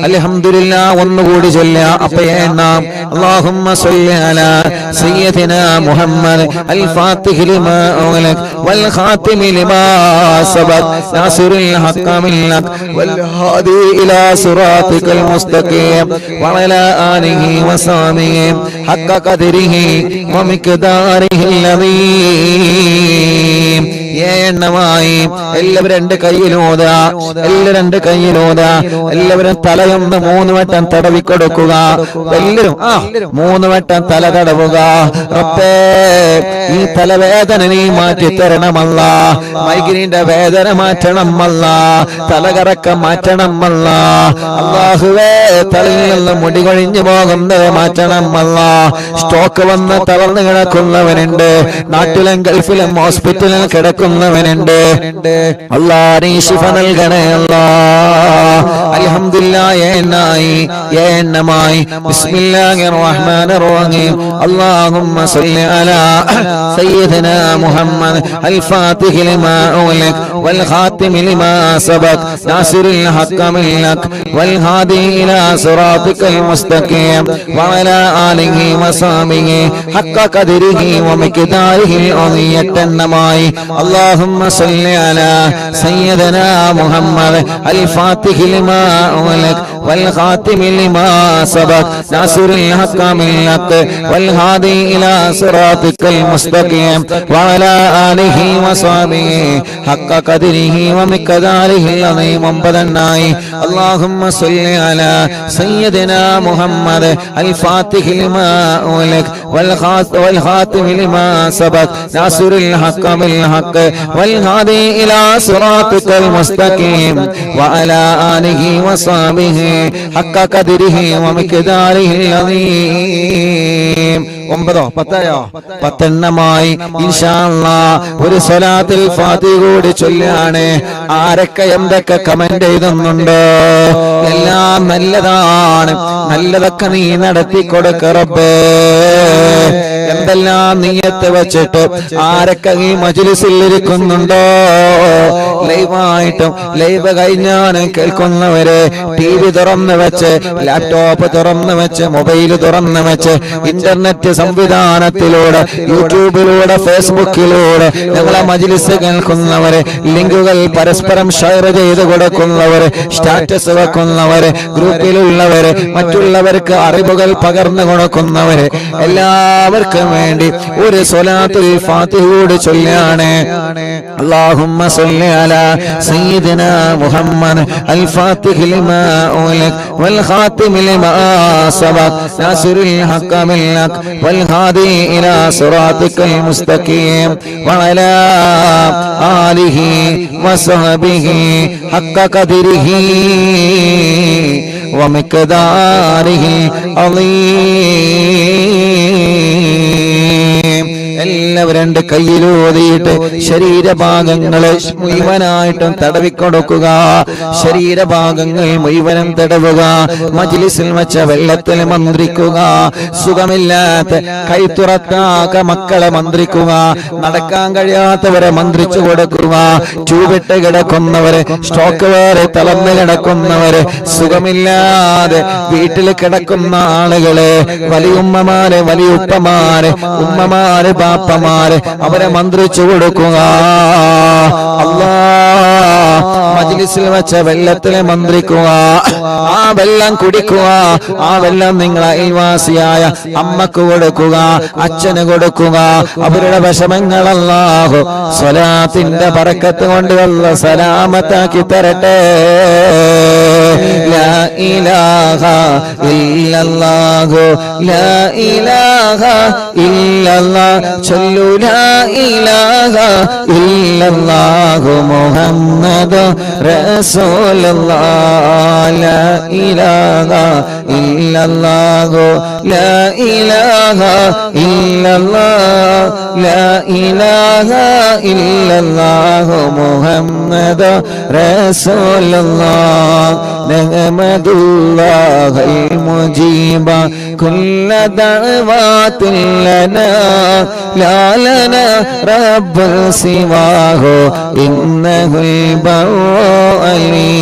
അൽഹംദുലില്ലാഹ് ഒന്നുകൂടി ചൊല്ലുക. അപ്പൊ എണ്ണാം. അല്ലാഹുമ്മ സ്വല്ലി അലാ സയ്യിദിനാ മുഹമ്മദ് അൽ ഫാത്തിഹി ലിമാ ഉഗ്ലിഖ് വൽ ഖാതിമി ലിമാ സബഖ് നാസിറുൽ ഹഖ് ബിൽ ഹഖ് വൽ ഹാദി ഇലാ സിറാതികൽ മുസ്തഖീം വഅലാ ആലിഹി വസഹ്ബിഹി ഹഖ്ക ഖദ്രിഹി വമിഖ്ദാരിഹിൽ അളീം. എണ്ണമായി. എല്ലാവരും 2 കൈയിലോതാ, എല്ലാവരും 2 കൈയിലോതാ. എല്ലാവരും തലയൊന്ന് 3 വട്ടം തടവി കൊടുക്കുക. എല്ലാവരും 3 വട്ടം തല തടവുക. റബ്ബേ, ഈ തലവേദന നീ മാറ്റി തരണമല്ല, മൈഗ്രീന്റെ വേദന മാറ്റണമല്ല, തലകറക്കം മാറ്റണമല്ല. അല്ലാഹുവേ, തലയിൽ നിന്ന് മുടി കൊഴിഞ്ഞു പോകുന്നത് മാറ്റണമല്ല. സ്റ്റോക്ക് വന്ന് തളർന്നു കിടക്കുന്നവനുണ്ട്, നാട്ടിലും ഗൾഫിലും ഹോസ്പിറ്റലിൽ കിടക്കുന്നവനുണ്ട്. അല്ലാഹ് നീ ശിഫ നൽകണേ അല്ലാ. അൽഹംദുലില്ലാഹ് എണ്ണമായി. ബിസ്മില്ലാഹിർ റഹ്മാനിർ റഹീം. അല്ലാഹുമ്മ സ്വല്ലി അലാ സയ്യിദിനാ മുഹമ്മദ് അൽ ഫാത്തിഹി ലിമാ ഉഗ്ലിഖ് വൽ ഖാതിമി ലിമാ സബഖ് നാസിറുൽ ഹഖ് ബിൽ ഹഖ് വൽ ഹാദി ഇലാ സിറാതികൽ മുസ്തഖീം വഅലാ ആലിഹി വസഹ്ബിഹി ഹഖ്ക ഖദ്രിഹി വമിഖ്ദാരിഹിൽ അളീം. എണ്ണമായി. اللهم صل على سيدنا محمد الفاتح لما أغلق والخاتم لما سبق ناصر الحق بالحق والهادي إلى صراطك المستقيم وعلى آله وصحبه حق قدره ومقداره العظيم. اللهم صل على سيدنا محمد الفاتح لما أغلق والخاتم لما سبق ناصر الحق بالحق والهادي إلى صراطك المستقيم وعلى آله وصحبه حق قدره ومقداره العظيم. 10 ഇൻഷാ അല്ലാഹ് ഒരു സ്വലാത്തുൽ ഫാത്തിഹ കൂടി ചൊല്ലാണ്. ആരൊക്കെ എന്തൊക്കെ കമന്റ് ചെയ്തുന്നുണ്ടോ? എല്ലാം നല്ലതാണ്, നല്ലതൊക്കെ നീ നടത്തി കൊടുക്ക റബ്ബേ. എന്തെല്ലാം നിയ്യത്ത് വെച്ചിട്ട് ആരൊക്കെ ഈ മജ്ലിസിൽ ഇരിക്കുന്നുണ്ടോ? ലൈവായിട്ടും ലൈവ് കഴിഞ്ഞാണ് കേൾക്കുന്നവരെ TV തുറന്നു വെച്ച്, ലാപ്ടോപ്പ് തുറന്നു വെച്ച്, മൊബൈൽ തുറന്നു വെച്ച്, ഇന്റർനെറ്റ് സംവിധാനത്തിലൂടെ, യൂട്യൂബിലൂടെ, ഫേസ്ബുക്കിലൂടെ ഞങ്ങളെ മജ്ലിസ് കേൾക്കുന്നവരെ, ലിങ്കുകൾ പരസ്പരം ഷെയർ ചെയ്ത് കൊടുക്കുന്നവര്, സ്റ്റാറ്റസ് വെക്കുന്നവര്, ഗ്രൂപ്പിലുള്ളവര്, മറ്റുള്ളവർക്ക് അറിവുകൾ പകർന്നു കൊടുക്കുന്നവര്, എല്ലാവർക്കും വേണ്ടി ഒരു സ്വലാത്തുൽ ഫാത്തിഹ കൂടി ചൊല്ലാണ്. അല്ലാഹുമ്മ സ്വല്ലി അലാ സയ്യിദിനാ മുഹമ്മദ് അൽ ഫാത്തിഹി ലിമാ ഉഗ്ലിഖ് വൽ ഖാതിമി ലിമാ സബഖ് നാസിറുൽ ഹഖ് ബിൽ ഹഖ് വൽ ഹാദി ഇലാ സിറാതികൽ മുസ്തഖീം വഅലാ ആലിഹി വസഹ്ബിഹി ഹഖ്ക ഖദ്രിഹി വമിഖ്ദാരിഹി അളീം. എല്ലാവരും 2 കൈയിലൂതിയിട്ട് ശരീരഭാഗങ്ങളെ മുഴുവനായിട്ടും തടവിക്കൊടുക്കുക. ശരീരഭാഗങ്ങൾ മുഴുവനും തടവുക. മജ്ലിസിൽ വെച്ച വെള്ളത്തിൽ മന്ത്രിക്കുക. സുഖമില്ലാത്ത കൈത്തുറക്കാക്ക മക്കളെ മന്ത്രിക്കുക. നടക്കാൻ കഴിയാത്തവരെ മന്ത്രിച്ചു കൊടുക്കുക. ചൂവിട്ട് കിടക്കുന്നവരെ, സ്റ്റോക്ക് വേറെ തളർന്നു കിടക്കുന്നവരെ, സുഖമില്ലാതെ വീട്ടിൽ കിടക്കുന്ന ആളുകളെ, വലിയുമ്മമാരെ, വലിയുപ്പമാരെ, ഉമ്മമാരെ, ബാപ്പമാരെ, അവരെ മന്ത്രിച്ചു കൊടുക്കുക. ഓഫീസിൽ വെച്ച വെള്ളത്തിൽ മന്ത്രിക്കുക, ആ വെള്ളം കുടിക്കുക, ആ വെള്ളം നിങ്ങൾ അയൽവാസിയായ അമ്മക്ക് കൊടുക്കുക, അച്ഛന് കൊടുക്കുക. അവരുടെ വിഷമങ്ങൾ അല്ലാഹു സ്വലാത്തിന്റെ ബറക്കത്ത് കൊണ്ട് അല്ലാഹു സലാമത്താക്കി തരട്ടെ. ലാ ഇലാഹ ഇല്ലല്ലാഹു ലാ ഇലാഹ ഇല്ലല്ലാഹ് ചൊല്ലു ലാ ഇലാഹ ഇല്ലല്ലാഹു മുഹമ്മദ് റസൂലുള്ളാഹ്. ലാ ഇലാഹ ഇല്ലല്ലാഹു ലാ ഇലാഹ ഇല്ലല്ലാഹ് ലാ ഇലാഹ ഇല്ലല്ലാഹു മുഹമ്മദ് റസൂലുള്ളാഹ്. നഹ്മദുല്ലാഹൽ മുജീബ കുല്ല ദഅവാതിൻ ലനാ ലാ ലനാ റബ്ബുൽ സിവാഹു ഇന്നഹുൽ ബർറു അലി.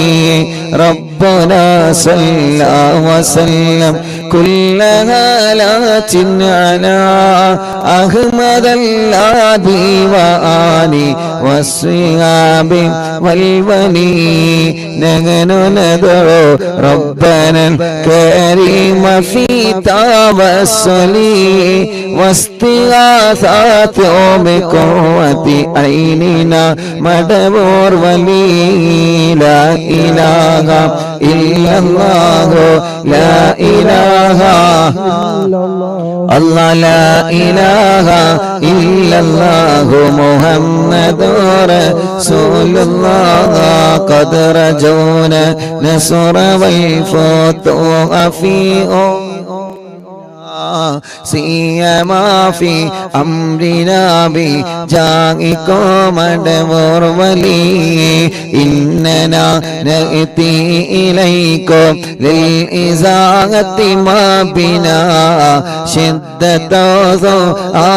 ربنا صلى وسلم كل هالات على أحمد الهادي وآله والصحاب والولي. نحن ندعو ربنا الكريم في توسل واستغاثات بقوة عيننا مدبور ولي. لا إله إلا الله لا إله الله لا إله إلا الله محمد رسول الله. قد رجونا نصر والفتوح في سيما في أمرنا بجاهكم مدبور ولي. إننا نأتي إليكم للإزاغة ما بنا شدة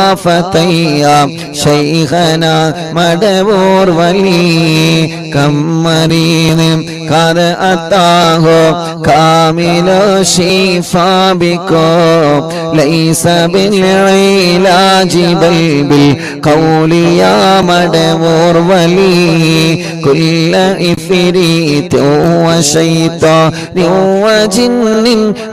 آفتيا شيخنا مدبور ولي. كم مريض قد أتاه كامل الشفاء بكم ليس بالعلاج بل بالقول يا مدبور ولي. كل إفريت وشيطان وجن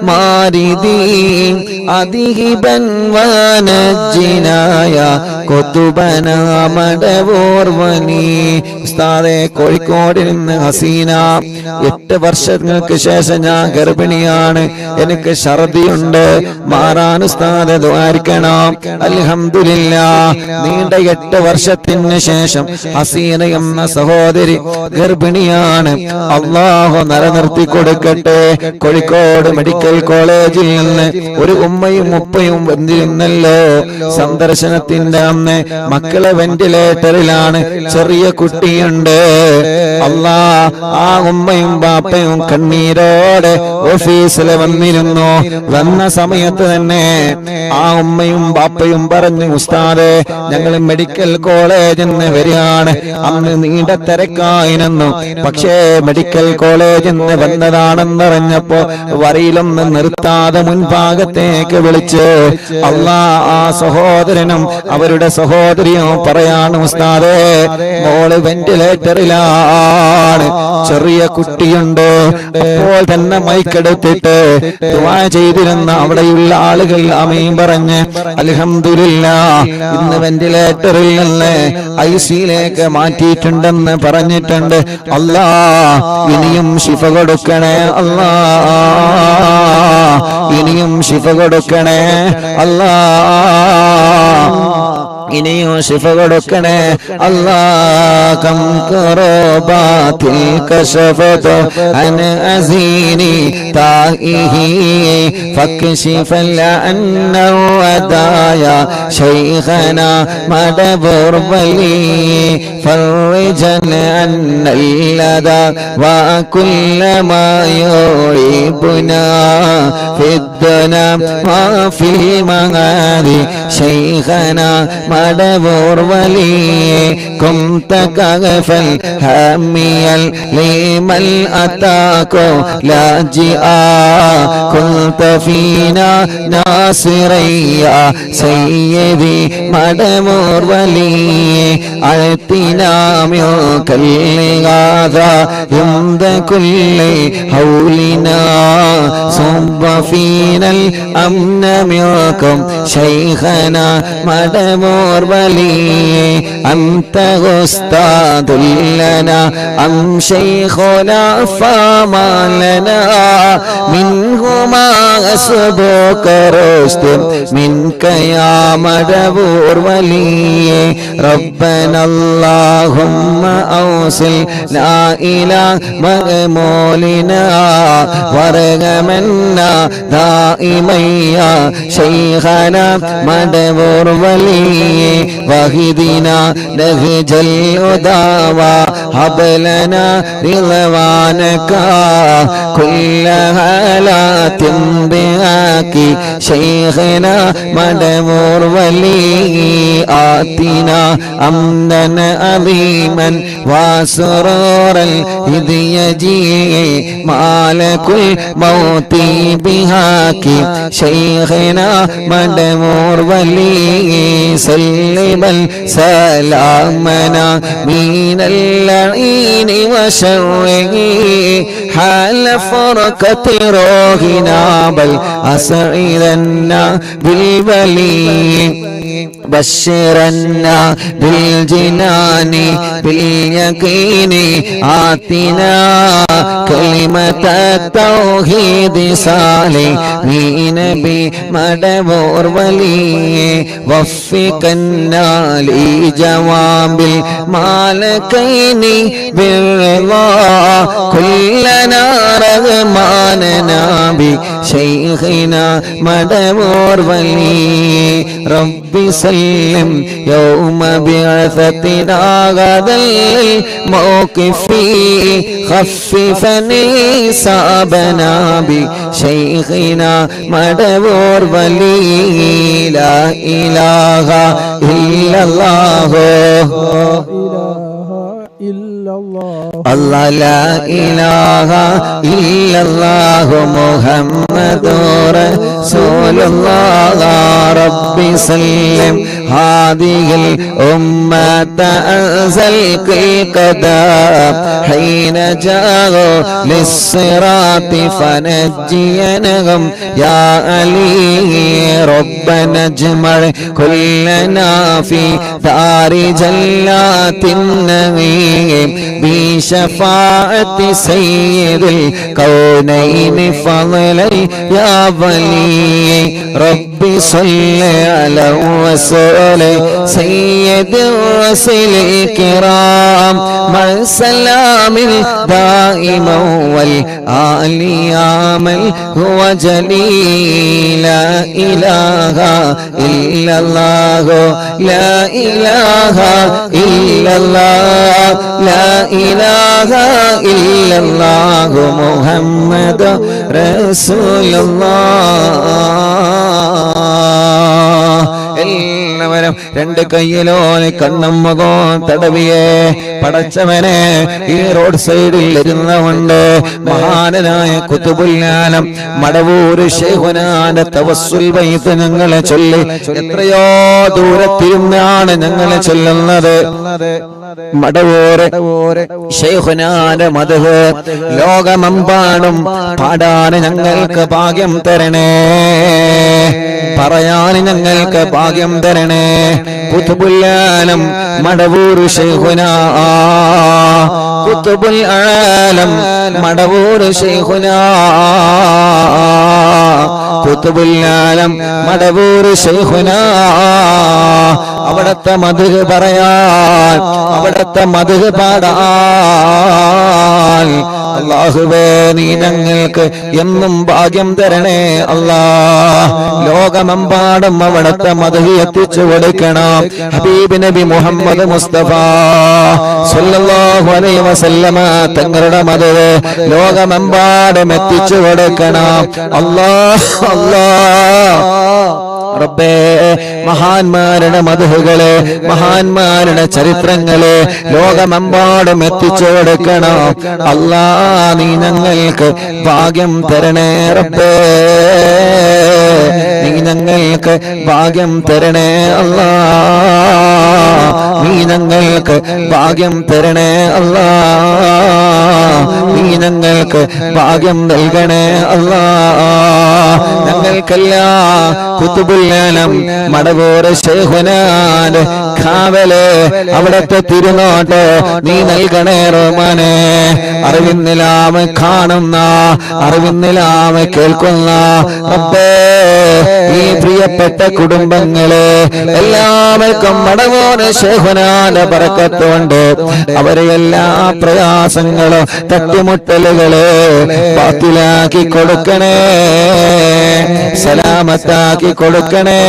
ماردين أذهبا ونجنا يا كتبنا مدبور ولي. ഉസ്താദേ, കോഴിക്കോടിൽ നിന്ന് ഹസീന, 8 വർഷങ്ങൾക്ക് ശേഷം ഞാൻ ഗർഭിണിയാണ്, എനിക്ക് ഛർദിയുണ്ട്, മാറാൻ ഉസ്താദേ ദുആരിക്കണം. അൽഹംദുലില്ലാഹ്, നീണ്ട 8 വർഷത്തിന് ശേഷം ഹസീന എന്ന സഹോദരി ഗർഭിണിയാണ്. അല്ലാഹു നിലനിർത്തി കൊടുക്കട്ടെ. കോഴിക്കോട് മെഡിക്കൽ കോളേജിൽ നിന്ന് ഒരു ഉമ്മയും ഉപ്പയും വന്നിരുന്നല്ലോ സന്ദർശനത്തിന്റെ അന്ന്. മക്കളെ വെന്റിലേറ്ററിലാണ്, ചെറിയ കുട്ടിയുണ്ട്. അല്ലാ, ആ ഉമ്മയും ബാപ്പയും കണ്ണീരോടെ ഓഫീസിൽ വന്നിരുന്നു. വന്ന സമയത്ത് തന്നെ ആ ഉമ്മയും ബാപ്പയും പറഞ്ഞു, ഉസ്താദേ, ഞങ്ങൾ മെഡിക്കൽ കോളേജിൽ നിന്ന് വരികയാണ്. അന്ന് നീണ്ട തിരക്കായിരുന്നു, പക്ഷേ മെഡിക്കൽ കോളേജിൽ നിന്ന് വന്നതാണെന്നറിഞ്ഞപ്പോ വരിയിലൊന്ന് നിർത്താതെ മുൻഭാഗത്തേക്ക് വിളിച്ചു. അല്ലാ, ആ സഹോദരനും അവരുടെ സഹോദരിയും പറയാണ്, ഉസ്താദേ, മോള് വെന്റിലേറ്ററിലാണ്, ചെറിയ കുട്ടിയുണ്ട്. അപ്പോൾ തന്നെ മൈക്കെടുത്തിട്ട് ദുആ ചെയ്തിരുന്ന അവിടെയുള്ള ആളുകൾ ആമീൻ പറഞ്ഞ് അൽഹംദുലില്ലാഹ്, ഇന്ന് വെന്റിലേറ്ററിൽ നിന്ന് ഐസിയിലേക്ക് മാറ്റിയിട്ടുണ്ടെന്ന് പറഞ്ഞിട്ടുണ്ട്. അല്ലാ, ഇനിയും ശിഫ കൊടുക്കണേ അല്ലാ, ഇനിയും ശിഫ കൊടുക്കണേ അല്ലാ, ഇനിയും ശിഫ കൊടുക്കണേ അല്ലാ. കം കറബാതിൽ കശഫത അൻ അസീനി താഇഹി ഫക്ശിഫൽ അന്ന വദായ ശൈഖന മദബുർ വലി. ഫർജൻ അന്നൽ ലദാ വകുല്ല മാ യുഇബുനാ ഫിദ്ദുനാ വഫിൽ മഗാദി ശൈഖന മടവൂർ വലിയേ കുംത കഗഫൽ ഹമിയൽ ലീമൽ അതാകോ ലാജിആ കുൽത ഫീനാ നാസിറയ്യ സയ്യിദി മടവൂർ വലിയേ അഴ്ത്തിനാ മിൽകൽ ഗാദാ യുംദ കുല്ലി ഹൗലിനാ صب فينا الأمن منكم شيخنا مدمور ولي أنت أستاذ لنا أم شيخنا فما لنا منهما أسبوك رشد منك يا مدمور ولي ربنا اللهم أوصلنا إلى مأمولنا ورغمنا دائما يا شيخنا مدبور ولي وهدنا نهج الهدى وهب لنا رضوانك كل هالات بهاك شيخنا مدبور ولي آتنا أمنا عظيما وسرورا إذ يجيء مالك الموت بهاك شيخنا مدمور ولي سلم سلامنا من اللعين وشره حال فرقة روحنا بل أسعدنا بالبلي بشرنا بالجنان باليقين آتنا كلمة التوحيد صالحين بمدبور ولي وفقنا لجواب المالكين بالرضا كلنا رغماننا بشيخنا مدبور ولي ربي سلم يوم بعثتنا غدا الموقف خففني صابنا بشيخنا مدبور ولي لا إله إلا الله الله لا إله إلا الله محمد رسول الله ربي سلم هذه الأمة أنزل القدام حين جاءوا للصراط فنجينهم يا علي ربنا اجمع كلنا في دار جلات النعيم بشفاعة سيد الكونين فضلا يا ولي ربي صل على وسلم سيد الرسل الكرام مع السلام دائما والآل يامل هو جليل لا إله إلا الله لا إله إلا الله لا إله إلا الله محمد رسول الله എല്ലാവരും രണ്ട് കയ്യിലോനെ കണ്ണും മുഖവും തടവിയേ പടച്ചവനെ ഈ റോഡ് സൈഡിൽ ഇരുന്നുകൊണ്ട് മഹാനായ ഖുതുബുൽ ആലം മടവൂര് ശൈഖുനാന്റെ തവസ്സുൽ ബൈത്ത് ഞങ്ങളെ ചൊല്ലി എത്രയോ ദൂരത്തിരുന്നാണ് ഞങ്ങളെ ചൊല്ലുന്നത് മടവൂര് ശൈഖുനാന്റെ മദ്ഹ് ലോകമെമ്പാടും പാടാൻ ഞങ്ങൾക്ക് ഭാഗ്യം തരണേ പറയാൻ ഞങ്ങൾക്ക് ഭാഗ്യം തരണേ ഖുതുബുൽ ആലം മടവൂര് ശൈഖുനാ ഖുതുബുൽ ആലം മടവൂര് ശൈഖുനാ ഖുതുബുൽ ആലം മടവൂര് ശൈഖുനാ അവിടത്തെ മദ്ഹ് പറയാൻ അവിടത്തെ മദ്ഹ് പാടാൻ അല്ലാഹുവേ നീ ഞങ്ങൾക്ക് എന്നും ഭാഗ്യം തരണേ അല്ലാഹ് ലോകമെമ്പാടും അവിടത്തെ മദ്ഹ് എത്തിച്ചു കൊടുക്കണം ഹബീബ് നബി മുഹമ്മദ് മുസ്തഫ സല്ലല്ലാഹു അലൈഹി വസല്ലമ തങ്ങളുടെ മദ്ഹ് ലോകമെമ്പാടും എത്തിച്ചു കൊടുക്കണം അല്ലാഹ് അല്ലാഹ് റബ്ബേ മഹാന്മാരുടെ മദ്ഹുകളെ മഹാന്മാരുടെ ചരിത്രങ്ങളെ ലോകമെമ്പാടും എത്തിച്ചു കൊടുക്കണം അല്ലാ നീ ഞങ്ങൾക്ക് ഭാഗ്യം തരണേ റബ്ബേ നീ ഞങ്ങൾക്ക് ഭാഗ്യം തരണേ അല്ലാ നീ ഞങ്ങൾക്ക് ഭാഗ്യം തരണേ അല്ലാ നീ ഞങ്ങൾക്ക് ഭാഗ്യം നൽകണേ അല്ലാ ഞങ്ങൾക്കെല്ലാം കുതുബുൽ ആലം മടവൂർ ശൈഖുനാന്റെ കാവല് അവിടത്തെ തിരുനോട്ട് നീ നൽകണേ റഹ്മാനേ അറിവിന്നിലാമ കാണുന്ന അറിവിന്നിലാമ കേൾക്കുന്ന റബ്ബേ ഈ പ്രിയപ്പെട്ട കുടുംബങ്ങളെ എല്ലാവർക്കും മടവൂർ ശൈഖുനാന്റെ ബറക്കത്ത് കൊണ്ട് അവരെ എല്ലാ പ്രയാസങ്ങളും തട്ടിമുട്ടലുകളെ ബാത്തിലാക്കി കൊടുക്കണേ സലാമത്താക്കി കൊടുക്കണേ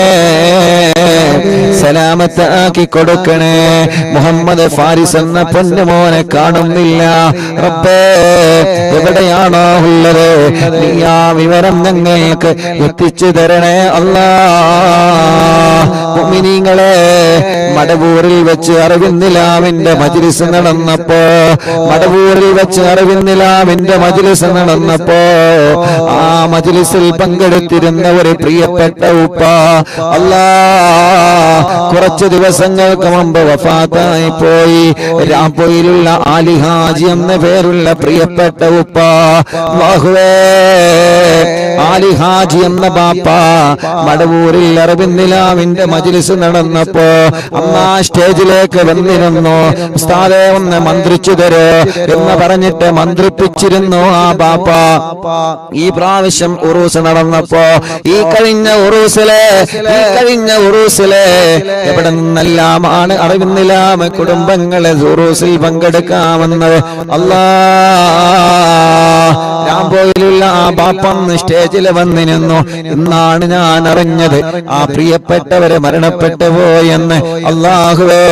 സലാമത്താക്കി കൊടുക്കണേ മുഹമ്മദ് ഫാരിസ് എന്ന പൊന്നുമോനെ കാണുന്നില്ല റബ്ബേ എവിടെയാണോ ഉള്ളത് നീ ആ വിവരം ഞങ്ങൾക്ക് എത്തിച്ചു തരണേ അല്ലാ മുഅ്മിനീങ്ങളെ മടവൂരിൽ വെച്ച് അറിവിന്നിലാവിന്റെ മജ്ലിസ് നടന്നപ്പോ മടവൂരിൽ വെച്ച് അറിവിന്നിലാവിന്റെ മജ്ലിസ് നടന്നപ്പോ ആ മജ്ലിസിൽ പങ്കെടുത്തിരുന്ന ഒരു പ്രിയപ്പെട്ട ഉപ്പ അല്ലാ കുറച്ച് ദിവസങ്ങൾക്ക് മുമ്പ് വഫാത്തായി പോയി രാംപൊയിലുള്ള ആലി ഹാജി എന്ന പേരുള്ള പ്രിയപ്പെട്ട ഉപ്പ അല്ലാഹുവേ ആലി ഹാജി എന്ന ബാപ്പ മടവൂരിൽ അറിവിന്നിലാവിന്റെ മജ്ലിസ് നടന്നപ്പോ അമ്മ സ്റ്റേജിലേക്ക് വന്നിരുന്നു ഉസ്താദേ ഒന്ന് മന്ത്രിച്ചു തരോ എന്ന് പറഞ്ഞിട്ട് മന്ത്രിപ്പിച്ചിരുന്നു ആ ബാപ്പ ഈ പ്രാവശ്യം ഉറൂസ് നടന്നപ്പോ ഈ കഴിഞ്ഞ ഉറൂസിലെ എവിടെ നിന്നെല്ലാമാണ് അറിവിന്നിലാമ കുടുംബങ്ങളെ ഉറൂസിൽ പങ്കെടുക്കാമെന്നത് അല്ലാ രാംപൊയിലുള്ള ആ ബാപ്പന്ന് സ്റ്റേജിൽ വന്നിരുന്നു എന്നാണ് ഞാൻ അറിഞ്ഞത് ആ പ്രിയപ്പെട്ടവരെ മരണപ്പെട്ടു പോയെന്ന് അല്ലാഹുവേ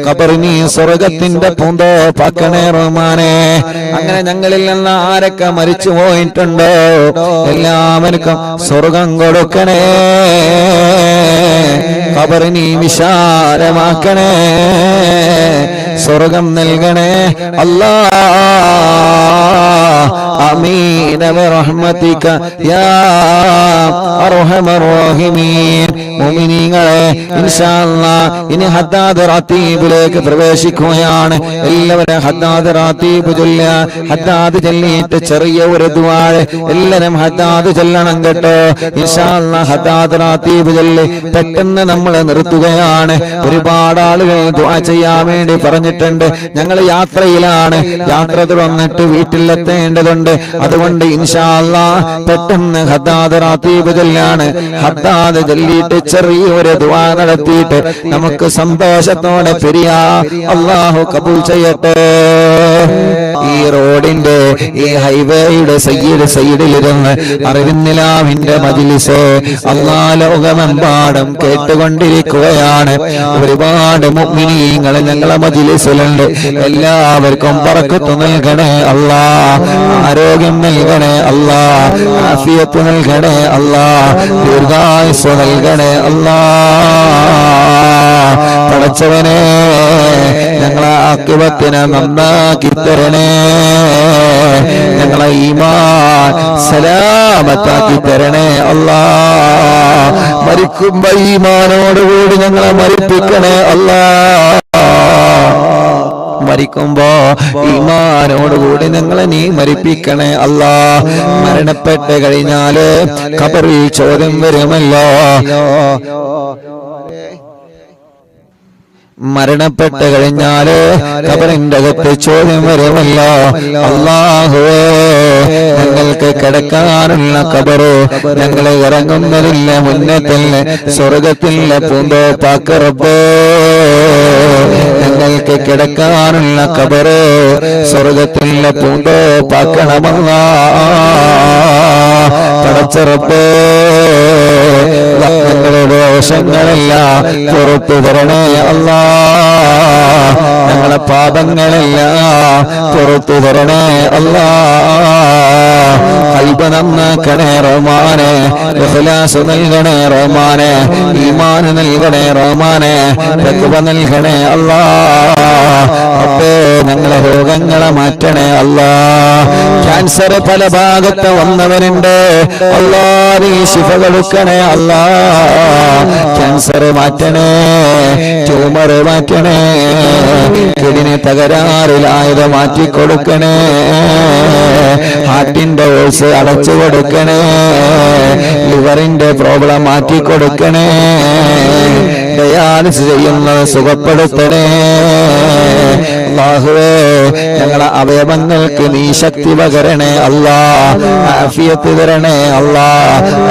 ഖബറിനി സ്വർഗത്തിന്റെ പൂന്തോപ്പാക്കണേ റഹ്മാനേ അങ്ങനെ ഞങ്ങളിൽ നിന്ന് ആരൊക്കെ മരിച്ചു പോയിട്ടുണ്ടോ എല്ലാവർക്കും സ്വർഗം കൊടുക്കണേ ഖബറിനി വിശാലമാക്കണേ സ്വർഗം നൽകണേ അല്ലാ ആമീൻ ബിറഹ്മതിക യാ അർഹമർ റഹീമീൻ മുഅ്മിനീങ്ങളെ ഇൻഷാ അല്ലാഹ് ഇനി ഹദ്ദാദ് റാത്തീബിലേക്ക് പ്രവേശിക്കുകയാണ് എല്ലാവരും ഹദ്ദാദ് റാത്തീബ് ചൊല്ലുക ഹദ്ദാദ് ചൊല്ലിയിട്ട് ചെറിയ ഒരു ദുആ എല്ലാവരും ഹദ്ദാദ് ചൊല്ലണം കേട്ടോ ഇൻഷാ അല്ലാഹ് ഹദ്ദാദ് റാത്തീബ് ചൊല്ലി പെട്ടെന്ന് നമ്മൾ നിർത്തുകയാണ് ഒരുപാട് ആളുകൾ ദുആ ചെയ്യാൻ വേണ്ടി പറഞ്ഞിട്ടുണ്ട് ഞങ്ങൾ യാത്രയിലാണ് യാത്ര തുറന്നിട്ട് വീട്ടിലെത്തേണ്ടതുണ്ട് അതുകൊണ്ട് ഇൻഷാ അല്ലാഹ് പെട്ടെന്ന് ഹദ്ദാദ് റാത്തീബ് ചൊല്ലാണ് ഹദ്ദാദ് ചൊല്ലിയിട്ട് ചെറിയൊരു ദുആ നടത്തിയിട്ട് നമുക്ക് സന്തോഷത്തോടെ പിരിയാ അല്ലാഹു കബൂൽ ചെയ്യട്ടെ ഈ റോഡിന്റെ ഈ ഹൈവേയുടെ സൈഡിലിരുന്ന് അറിവിന്നിലാവിന്റെ മജ്ലിസ് അല്ലാഹ് ലോകമെമ്പാടും കേട്ടുകൊണ്ടിരിക്കുകയാണ് ഒരുപാട് മുഅ്മിനീങ്ങൾ ഞങ്ങളെ മജ്ലിസിലുണ്ട് എല്ലാവർക്കും ബറക്കത്ത് നൽകണേ അല്ലാഹ് ആരോഗ്യം നൽകണേ അല്ലാഹ് ആഫിയത്ത് നൽകണേ അല്ലാഹ് ദീർഘായുസ്സ് നൽകണേ അല്ലാഹ് പടച്ചവനെ ഞങ്ങളെ ആഖിബത്തിനെ നന്നാക്കി തരണേ ഞങ്ങളെ ഈമാൻ സലാമത്താക്കി തരണേ അല്ലാഹ് മരിക്കുമ്പോ ഈമാനോടുകൂടി ഞങ്ങളെ മരിപ്പിക്കണേ അല്ലാഹ് മരിക്കുമ്പോ ഈമാനോടുകൂടി ഞങ്ങളെ നീ മരിപ്പിക്കണേ അല്ലാഹ് മരണപ്പെട്ട് കഴിഞ്ഞാല് ഖബറിൽ ചോദ്യം വരുമല്ലോ മരണപ്പെട്ട് കഴിഞ്ഞാല് ഖബറിന്റെ അകത്ത് ചോദ്യം വരുമല്ലോ അല്ലാഹുവേ ഞങ്ങൾക്ക് കിടക്കാനുള്ള ഖബറ് ഞങ്ങളെ ഇറങ്ങുന്നതില്ല മുന്നേ തന്നെ സ്വർഗത്തിലെ പൂന്തോപ്പാക്ക് റബ്ബേ ഞങ്ങൾക്ക് കിടക്കാനുള്ള ഖബറ് സ്വർഗത്തിലെ പൂന്തോപ്പാക്കണമല്ലാ പടച്ച റബ്ബേ ഞങ്ങളുടെ ദോഷങ്ങളെല്ലാം പുറത്തു തരണേ അല്ലാ. ഞങ്ങളെ പാപങ്ങളെല്ലാം പുറത്തു തരണേ അല്ലാ. ഖൽബ് നന്നാക്കണേ റഹ്മാനെ, ഇഖ്ലാസ് നൽകണേ റഹ്മാനെ, ഈമാൻ നൽകണേ റഹ്മാനെ, തഖ്വ നൽകണേ അല്ലാ. അപ്പേ ഞങ്ങളെ രോഗങ്ങളെ മാറ്റണേ അല്ലാ. ക്യാൻസർ പല ഭാഗത്ത് വന്നവനുണ്ട് അല്ലാ, നീ ശിഫ കൊടുക്കണേ അല്ലാ. ക്യാൻസർ മാറ്റണേ, ട്യൂമർ മാറ്റണേ, കിഡ്നി തകരാറിലായത് മാറ്റിക്കൊടുക്കണേ, ഹാർട്ടിന്റെ ഓൾസ് അടച്ചു കൊടുക്കണേ, ലിവറിന്റെ പ്രോബ്ലം മാറ്റിക്കൊടുക്കണേ, ഡയാലിസിസ് ചെയ്യുന്നത് സുഖപ്പെടുത്തണേ അല്ലാഹുവേ. ഞങ്ങളെ അവയവങ്ങൾക്ക് നീ ശക്തി പകരണേ അല്ലാ, ആഫിയത്ത് തരണേ അല്ലാ,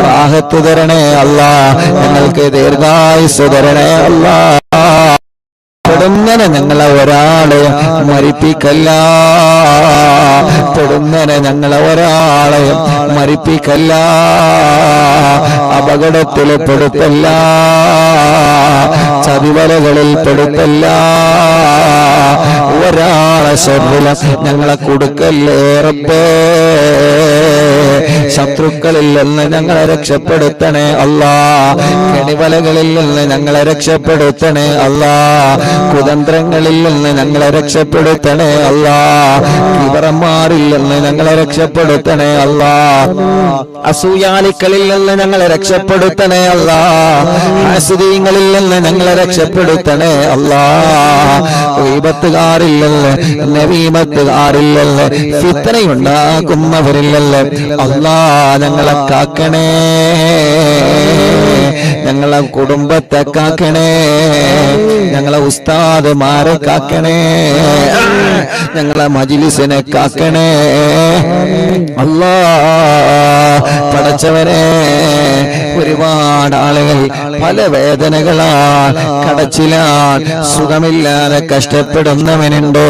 റാഹത്ത് തരണേ അല്ലാ, ഞങ്ങൾക്ക് ദീർഘായുസ്സ് തരണേ അല്ലാ. പെടുന്നനെ ഞങ്ങളെ ഒരാളെ മരിപ്പിക്കല്ല, പെടുന്നനെ ഞങ്ങളെ ഒരാളെ മരിപ്പിക്കല്ല, അപകടത്തിൽ പെടുത്തല്ല, ചതിവലകളിൽ പെടുത്തല്ല, ഒരാളെ ശർറില ഞങ്ങളെ കൊടുക്കല്ലേ റബ്ബേ. ശത്രുക്കളിൽ നിന്ന് ഞങ്ങളെ രക്ഷപ്പെടുത്തണേ അല്ലാ, കെണിവലകളിൽ നിന്ന് ഞങ്ങളെ രക്ഷപ്പെടുത്തണേ അല്ലാ, കുതന്ത്രങ്ങളിൽ നിന്ന് ഞങ്ങളെ രക്ഷപ്പെടുത്തണേ അല്ലാ, കിബറന്മാരിൽ നിന്ന് ഞങ്ങളെ രക്ഷപ്പെടുത്തണേ അല്ലാ, അസൂയാലിക്കളിൽ നിന്ന് ഞങ്ങളെ രക്ഷപ്പെടുത്തണേ അല്ലാ, ഹാസിദീങ്ങളിൽ നിന്ന് ഞങ്ങളെ രക്ഷപ്പെടുത്തണേ അല്ലാ, ഗീബത്തുകാരിൽ നിന്ന് നമീമത്തുകാരിൽ നിന്ന് ഫിത്നയുണ്ടാക്കുന്നവരിൽ നിന്ന് അല്ലാ ഞങ്ങളെ കാക്കണേ, ഞങ്ങളെ കുടുംബത്തെ കാക്കണേ, ഞങ്ങളെ ഉസ്താദുമാരെ കാക്കണേ, ഞങ്ങളെ മജ്ലിസിനെ കാക്കണേ അല്ലാ. പടച്ചവനെ, ഒരുപാട് ആളുകൾ പല വേദനകളാൽ കടച്ചിലാൽ സുഖമില്ലാതെ കഷ്ടപ്പെടുന്നവനുണ്ട്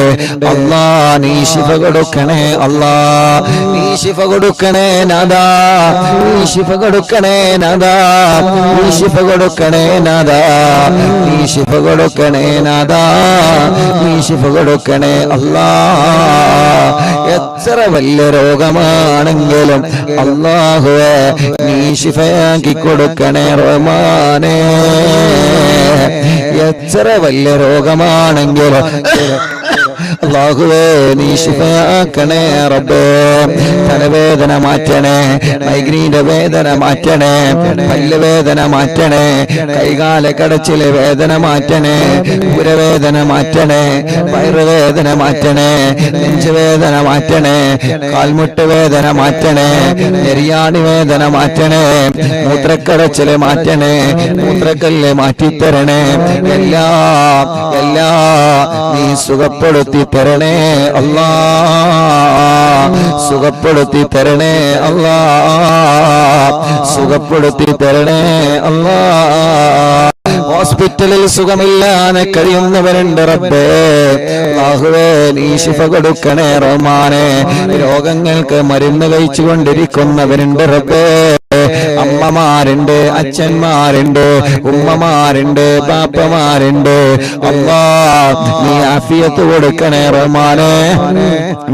അല്ലാ. നീ ശിഫ കൊടുക്കണേ അല്ലാ, നീ ശിഫ കൊടുക്കണേ നാദാ, നീ ശിഫ കൊടുക്കണേ നാദാ, നീ ശിഫ കൊടുക്കണേ നാദാ, നീ ശിഫ കൊടുക്കണേ നാദാ, നീ ശിഫ കൊടുക്കണേ അല്ലാ. എത്ര വലിയ രോഗമാണെങ്കിലും അല്ലാഹുവേ നീ ശിഫയാക്കി കൊടുക്കണേ റഹ്മാനേ. എത്ര വലിയ രോഗമാണെങ്കിലും അല്ലാഹുവേ നീ ശിഫയാക്കണേ റബ്ബേ. തലവേദന മാറ്റണേ, മൈഗ്രീന്റെ വേദന മാറ്റണേ, പല്ലുവേദന മാറ്റണേ, കൈകാല കടച്ചിലെ വേദന മാറ്റണേ, ഉരവേദന മാറ്റണേ, വയറുവേദന മാറ്റണേ, നെഞ്ചുവേദന മാറ്റണേ, കാൽമുട്ട് വേദന മാറ്റണേ, നെരിയാണി വേദന മാറ്റണേ, മൂത്രക്കടച്ചില് മാറ്റണേ, മൂത്രക്കല്ല് മാറ്റിത്തരണേ, എല്ലാം നീ സുഖപ്പെടുത്തി തരണേ അല്ലാ, സുഖപ്പെടുത്തി തരണേ അല്ലാ, സുഖപ്പെടുത്തി തരണേ അല്ലാ. ഹോസ്പിറ്റലിൽ സുഖമില്ലാതെ കഴിയുന്നവരുണ്ട് റബ്ബേ, അല്ലാഹുവേ നീ ശിഫ കൊടുക്കണേ റഹ്മാനേ. രോഗങ്ങൾക്ക് മരുന്ന് കഴിച്ചുകൊണ്ടിരിക്കുന്നവരുണ്ട് റബ്ബേ, അമ്മമാരുണ്ട്, അച്ഛന്മാരുണ്ട്, ഉമ്മമാരുണ്ട്, ബാപ്പമാരുണ്ട് അല്ലാ. നീ ആഫിയത്ത് കൊടുക്കണേ റഹ്മാനേ,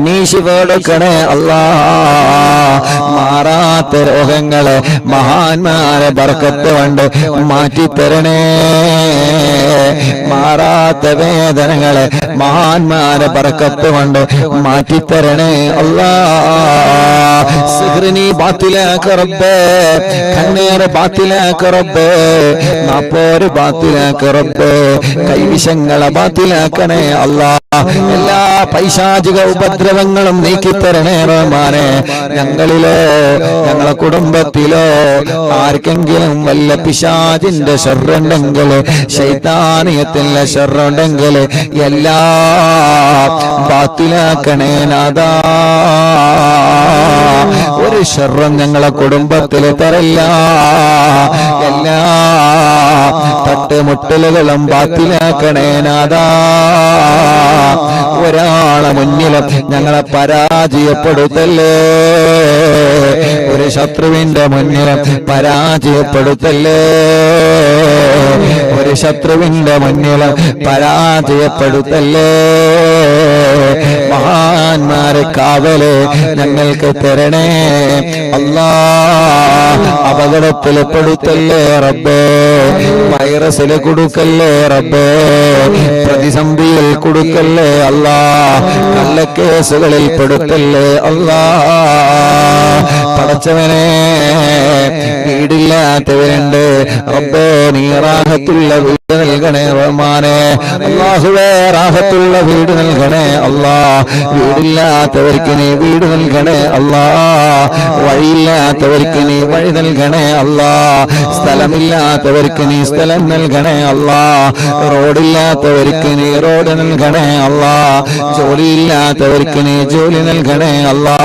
നീ ശിഫ കൊടുക്കണേ അല്ലാ. മാറാത്ത രോഗങ്ങളെ മഹാന്മാരെ ബർക്കത്ത് കൊണ്ട് മാറ്റിത്തരണേ, മാറാത്ത വേദനകളെ മഹാന്മാരെ ബർക്കത്ത് കൊണ്ട് മാറ്റിത്തരണേ അല്ലാ. സിഹ്റിനി ബാത്തിലാക്ക റബ്ബേ, കണ്ണേറ് ബാത്തിലാക്ക റബ്ബേ, നാപ്പോര് ബാത്തിലാക്ക റബ്ബേ, കൈവിഷങ്ങളെ ബാത്തിലാക്കണേ അല്ലാ. എല്ലാ പൈശാചിക ഉപദ്രവങ്ങളും നീക്കിത്തരണേ റഹ്മാനേ. ഞങ്ങളിലോ ഞങ്ങളെ കുടുംബത്തിലോ ആർക്കെങ്കിലും വല്ല പിശാചിന്റെ ശർറുണ്ടെങ്കിൽ, ശൈത്താനിയത്തിന്റെ ശർറുണ്ടെങ്കിൽ എല്ലാം ബാത്തിലാക്കണേ നാദാ. ഒരു ശർറും ഞങ്ങളെ കുടുംബത്തിൽ തരല്ല. എല്ലാ തട്ടുമുട്ടലുകളും ബാത്തിലാക്കണേ നാദാ. ഒരാളെ മുന്നിലും ഞങ്ങളെ പരാജയപ്പെടുത്തല്ലേ. ഒരു ശത്രുവിന്റെ മുന്നിലും പരാജയപ്പെടുത്തല്ലേ. ഒരു ശത്രുവിന്റെ മുന്നിലും പരാജയപ്പെടുത്തല്ലേ. മഹാന്മാരെ കാവല് ഞങ്ങൾക്ക് തരണേ അല്ലാ. അപകടത്തിൽ പെടുത്തല്ലേ റബ്ബേ. വൈറസിൽ കൊടുക്കല്ലേ റബ്ബേ. പ്രതിസന്ധിയിൽ കൊടുക്കല്ലേ അല്ലാ. കള്ളക്കേസുകളിൽ പെടുത്തല്ലേ അല്ലാ. പടച്ചവനെ, വീടില്ലാത്തവരുണ്ട് റബ്ബേ, നീ റാഹത്തുള്ള വീട് നൽകണേ റഹ്മാനെ. അല്ലാഹുവേ, റാഹത്തുള്ള വീട് നൽകണേ അല്ലാ. വീടില്ലാത്തവർക്ക് നീ വീട് നൽകണേ അല്ലാ. വഴിയില്ലാത്തവർക്ക് നീ വഴി നൽകണേ അല്ലാ. സ്ഥലമില്ലാത്തവർക്ക് നീ സ്ഥലം നൽകണേ അല്ലാ. റോഡില്ലാത്തവർക്ക് നീ റോഡ് നൽകണേ അല്ലാ. ജോലിയില്ലാത്തവർക്ക് നീ ജോലി നൽകണേ അല്ലാ.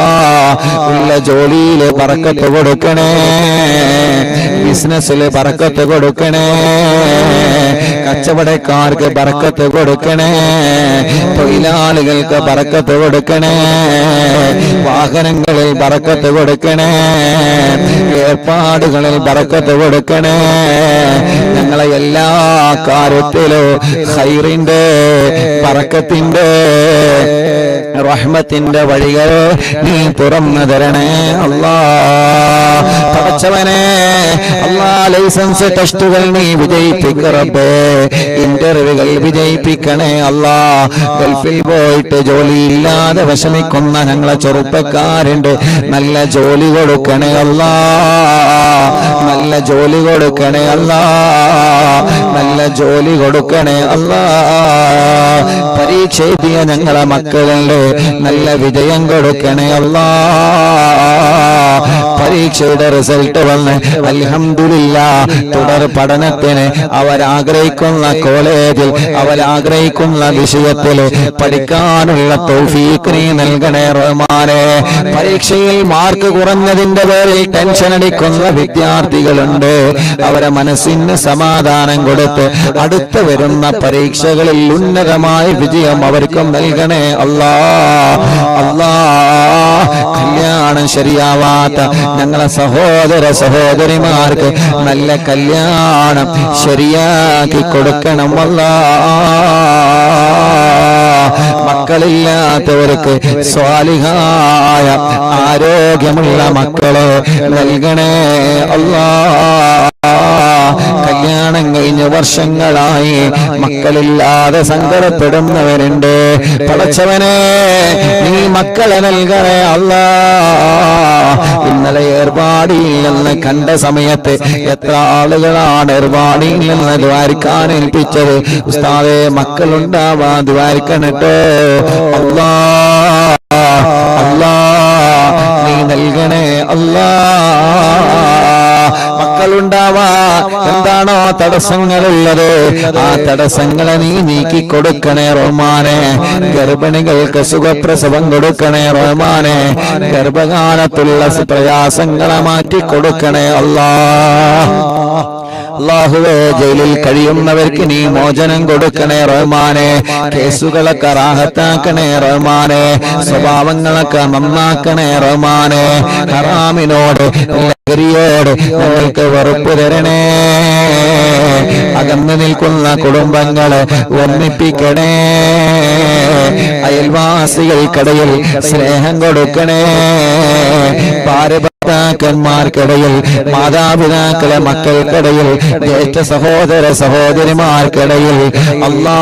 ഉള്ള ജോലിയിൽ ബറക്കത്ത് കൊടുക്കണേ. ബിസിനസ്സിൽ ബറക്കത്ത് കൊടുക്കണേ. കച്ചവടക്കാർക്ക് ബറക്കത്ത് കൊടുക്കണേ. തൊഴിലാളികൾക്ക് ബറക്കത്ത് കൊടുക്കണേ. വാഹനങ്ങളിൽ ബറക്കത്ത് കൊടുക്കണേ. ഏർപ്പാടുകളിൽ ബറക്കത്ത് കൊടുക്കണേ. ഞങ്ങളെ എല്ലാ കാര്യത്തിലും ഖൈറിന്റെ ബറക്കത്തിന്റെ റഹ്മത്തിന്റെ വഴികൾ നീ തുറന്നു തരണേ അല്ലാ. പടച്ചവനെ, അല്ലാ, ലൈസൻസ് ടെസ്റ്റുകൾ നീ വിജയിപ്പിക്കറപ്പേ. ഇന്റർവ്യൂകൾ വിജയിപ്പിക്കണേ അല്ലാ. ഗൾഫിൽ പോയിട്ട് ജോലിയില്ലാതെ വിഷമിക്കുന്ന ഞങ്ങളെ ചെറുപ്പക്കാരുണ്ട്. നല്ല ജോലി കൊടുക്കണേ അല്ലാ. നല്ല ജോലി കൊടുക്കണേ അല്ലാ. നല്ല ജോലി കൊടുക്കണേ അല്ലാ. പരീക്ഷ എഴുതിയ ഞങ്ങളെ മക്കളുണ്ട്. നല്ല വിജയം കൊടുക്കണേ അല്ലാ. പരീക്ഷയുടെ റിസൾട്ട് വന്ന് അൽഹംദുലില്ലാഹ് തുടർ പഠനത്തിന് അവരാഗ്രഹിക്കുന്ന കോളേജിൽ അവരാഗ്രഹിക്കുന്ന വിഷയത്തിൽ പഠിക്കാനുള്ള തൗഫീഖ് നീ നൽകണേ റഹ്മാനേ. പരീക്ഷയിൽ മാർക്ക് കുറഞ്ഞതിന്റെ പേരിൽ ടെൻഷൻ അടിക്കുന്ന വിദ്യാർത്ഥികളുണ്ട്. അവരെ മനസ്സിന് സമാധാനം കൊടുത്ത് അടുത്ത വരുന്ന പരീക്ഷകളിൽ ഉന്നതമായ വിജയം അവർക്കും നൽകണേ അല്ലാ. അല്ലാ, കല്യാണം ശരിയാവാത്ത ഞങ്ങളെ സഹോദര സഹോദരിമാർക്ക് നല്ല കല്യാണം ശരിയാക്കി കൊടുക്കണം അല്ലാ. മക്കളില്ലാത്തവർക്ക് സ്വാലിഹായ ആരോഗ്യമുള്ള മക്കളെ നൽകണേ അല്ലാ. കല്യാണം കഴിഞ്ഞ വർഷങ്ങളായി മക്കളില്ലാതെ സങ്കടപ്പെടുന്നവരുണ്ട്. പടച്ചവനെ, നീ മക്കളെ നൽകണേ അല്ലാ. ഇന്നലെ ഏർപാടിയിൽ നിന്ന് കണ്ട സമയത്ത് എത്ര ആളുകളാണ് ഏർപാടിയിൽ നിന്ന് ദ്വാരിക്കാൻ ഏൽപ്പിച്ചത്. ഉസ്താദേ, മക്കളുണ്ടാവാൻ ദ്വാരിക്കണട്ടോ അല്ലാ. അല്ലാ, നീ നൽകണേ അല്ലാ. മക്കളുണ്ടാവാ എന്താണോ തടസ്സങ്ങളുള്ളത്, ആ തടസ്സങ്ങളെ നീ നീക്കി കൊടുക്കണേ റഹ്മാനെ. ഗർഭിണികൾക്ക് സുഖപ്രസവം കൊടുക്കണേ റഹ്മാനെ. ഗർഭകാലത്തുള്ള പ്രയാസങ്ങളെ മാറ്റി കൊടുക്കണേ അല്ലാ. അല്ലാഹുവേ, ജയിലിൽ കഴിയുന്നവർക്ക് നീ മോചനം കൊടുക്കണേ റഹ്മാനെ. കേസുകളൊക്കെ റാഹത്താക്കണേ റഹ്മാനെ. സ്വഭാവങ്ങളൊക്കെ നന്നാക്കണേ റഹ്മാനെ. ഹറാമിനോട് ലഹരിയോട് ഞങ്ങൾക്ക് വെറുപ്പ് തരണേ. അകന്നു നിൽക്കുന്ന കുടുംബങ്ങളെ ഒന്നിപ്പിക്കണേ. അയൽവാസികൾക്കിടയിൽ സ്നേഹം കൊടുക്കണേ. ഭർത്താക്കന്മാർക്കിടയിൽ, മാതാപിതാക്കളെ മക്കൾക്കിടയിൽ, ജ്യേഷ്ഠ സഹോദര സഹോദരിമാർക്കിടയിൽ, അല്ലാ,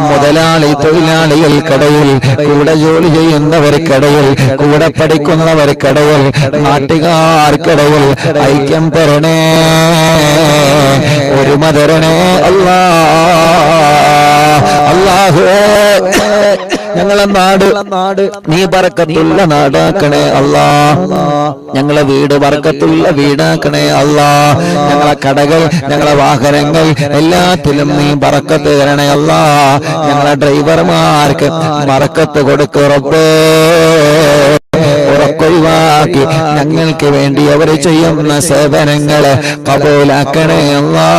മുതലാളി തൊഴിലാളികൾക്കിടയിൽ, കൂടെ ജോലി ചെയ്യുന്നവർക്കിടയിൽ, കൂടെ പഠിക്കുന്നവർക്കിടയിൽ, നാട്ടുകാർക്കിടയിൽ ഐക്യം തരണേ. ഒരുമ തരണേ അല്ലാ. അല്ലാഹുവേ ഞങ്ങളെ നാട് നീ ബർക്കത്തുള്ള നാടാക്കണേ അല്ലാ. ഞങ്ങളെ വീട് ബർക്കത്തുള്ള വീടാക്കണേ അല്ലാ. ഞങ്ങളെ കടകൾ, ഞങ്ങളെ വാഹനങ്ങൾ എല്ലാത്തിലും നീ ബർക്കത്ത് തരണേ അല്ലാ. ഞങ്ങളെ ഡ്രൈവർമാർക്ക് ബർക്കത്ത് കൊടുക്ക് റബ്ബേ. ഉറക്കൊഴിവാക്കി ഞങ്ങൾക്ക് വേണ്ടി അവർ ചെയ്യുന്ന സേവനങ്ങളെ കബൂലാക്കണേ അല്ലാ.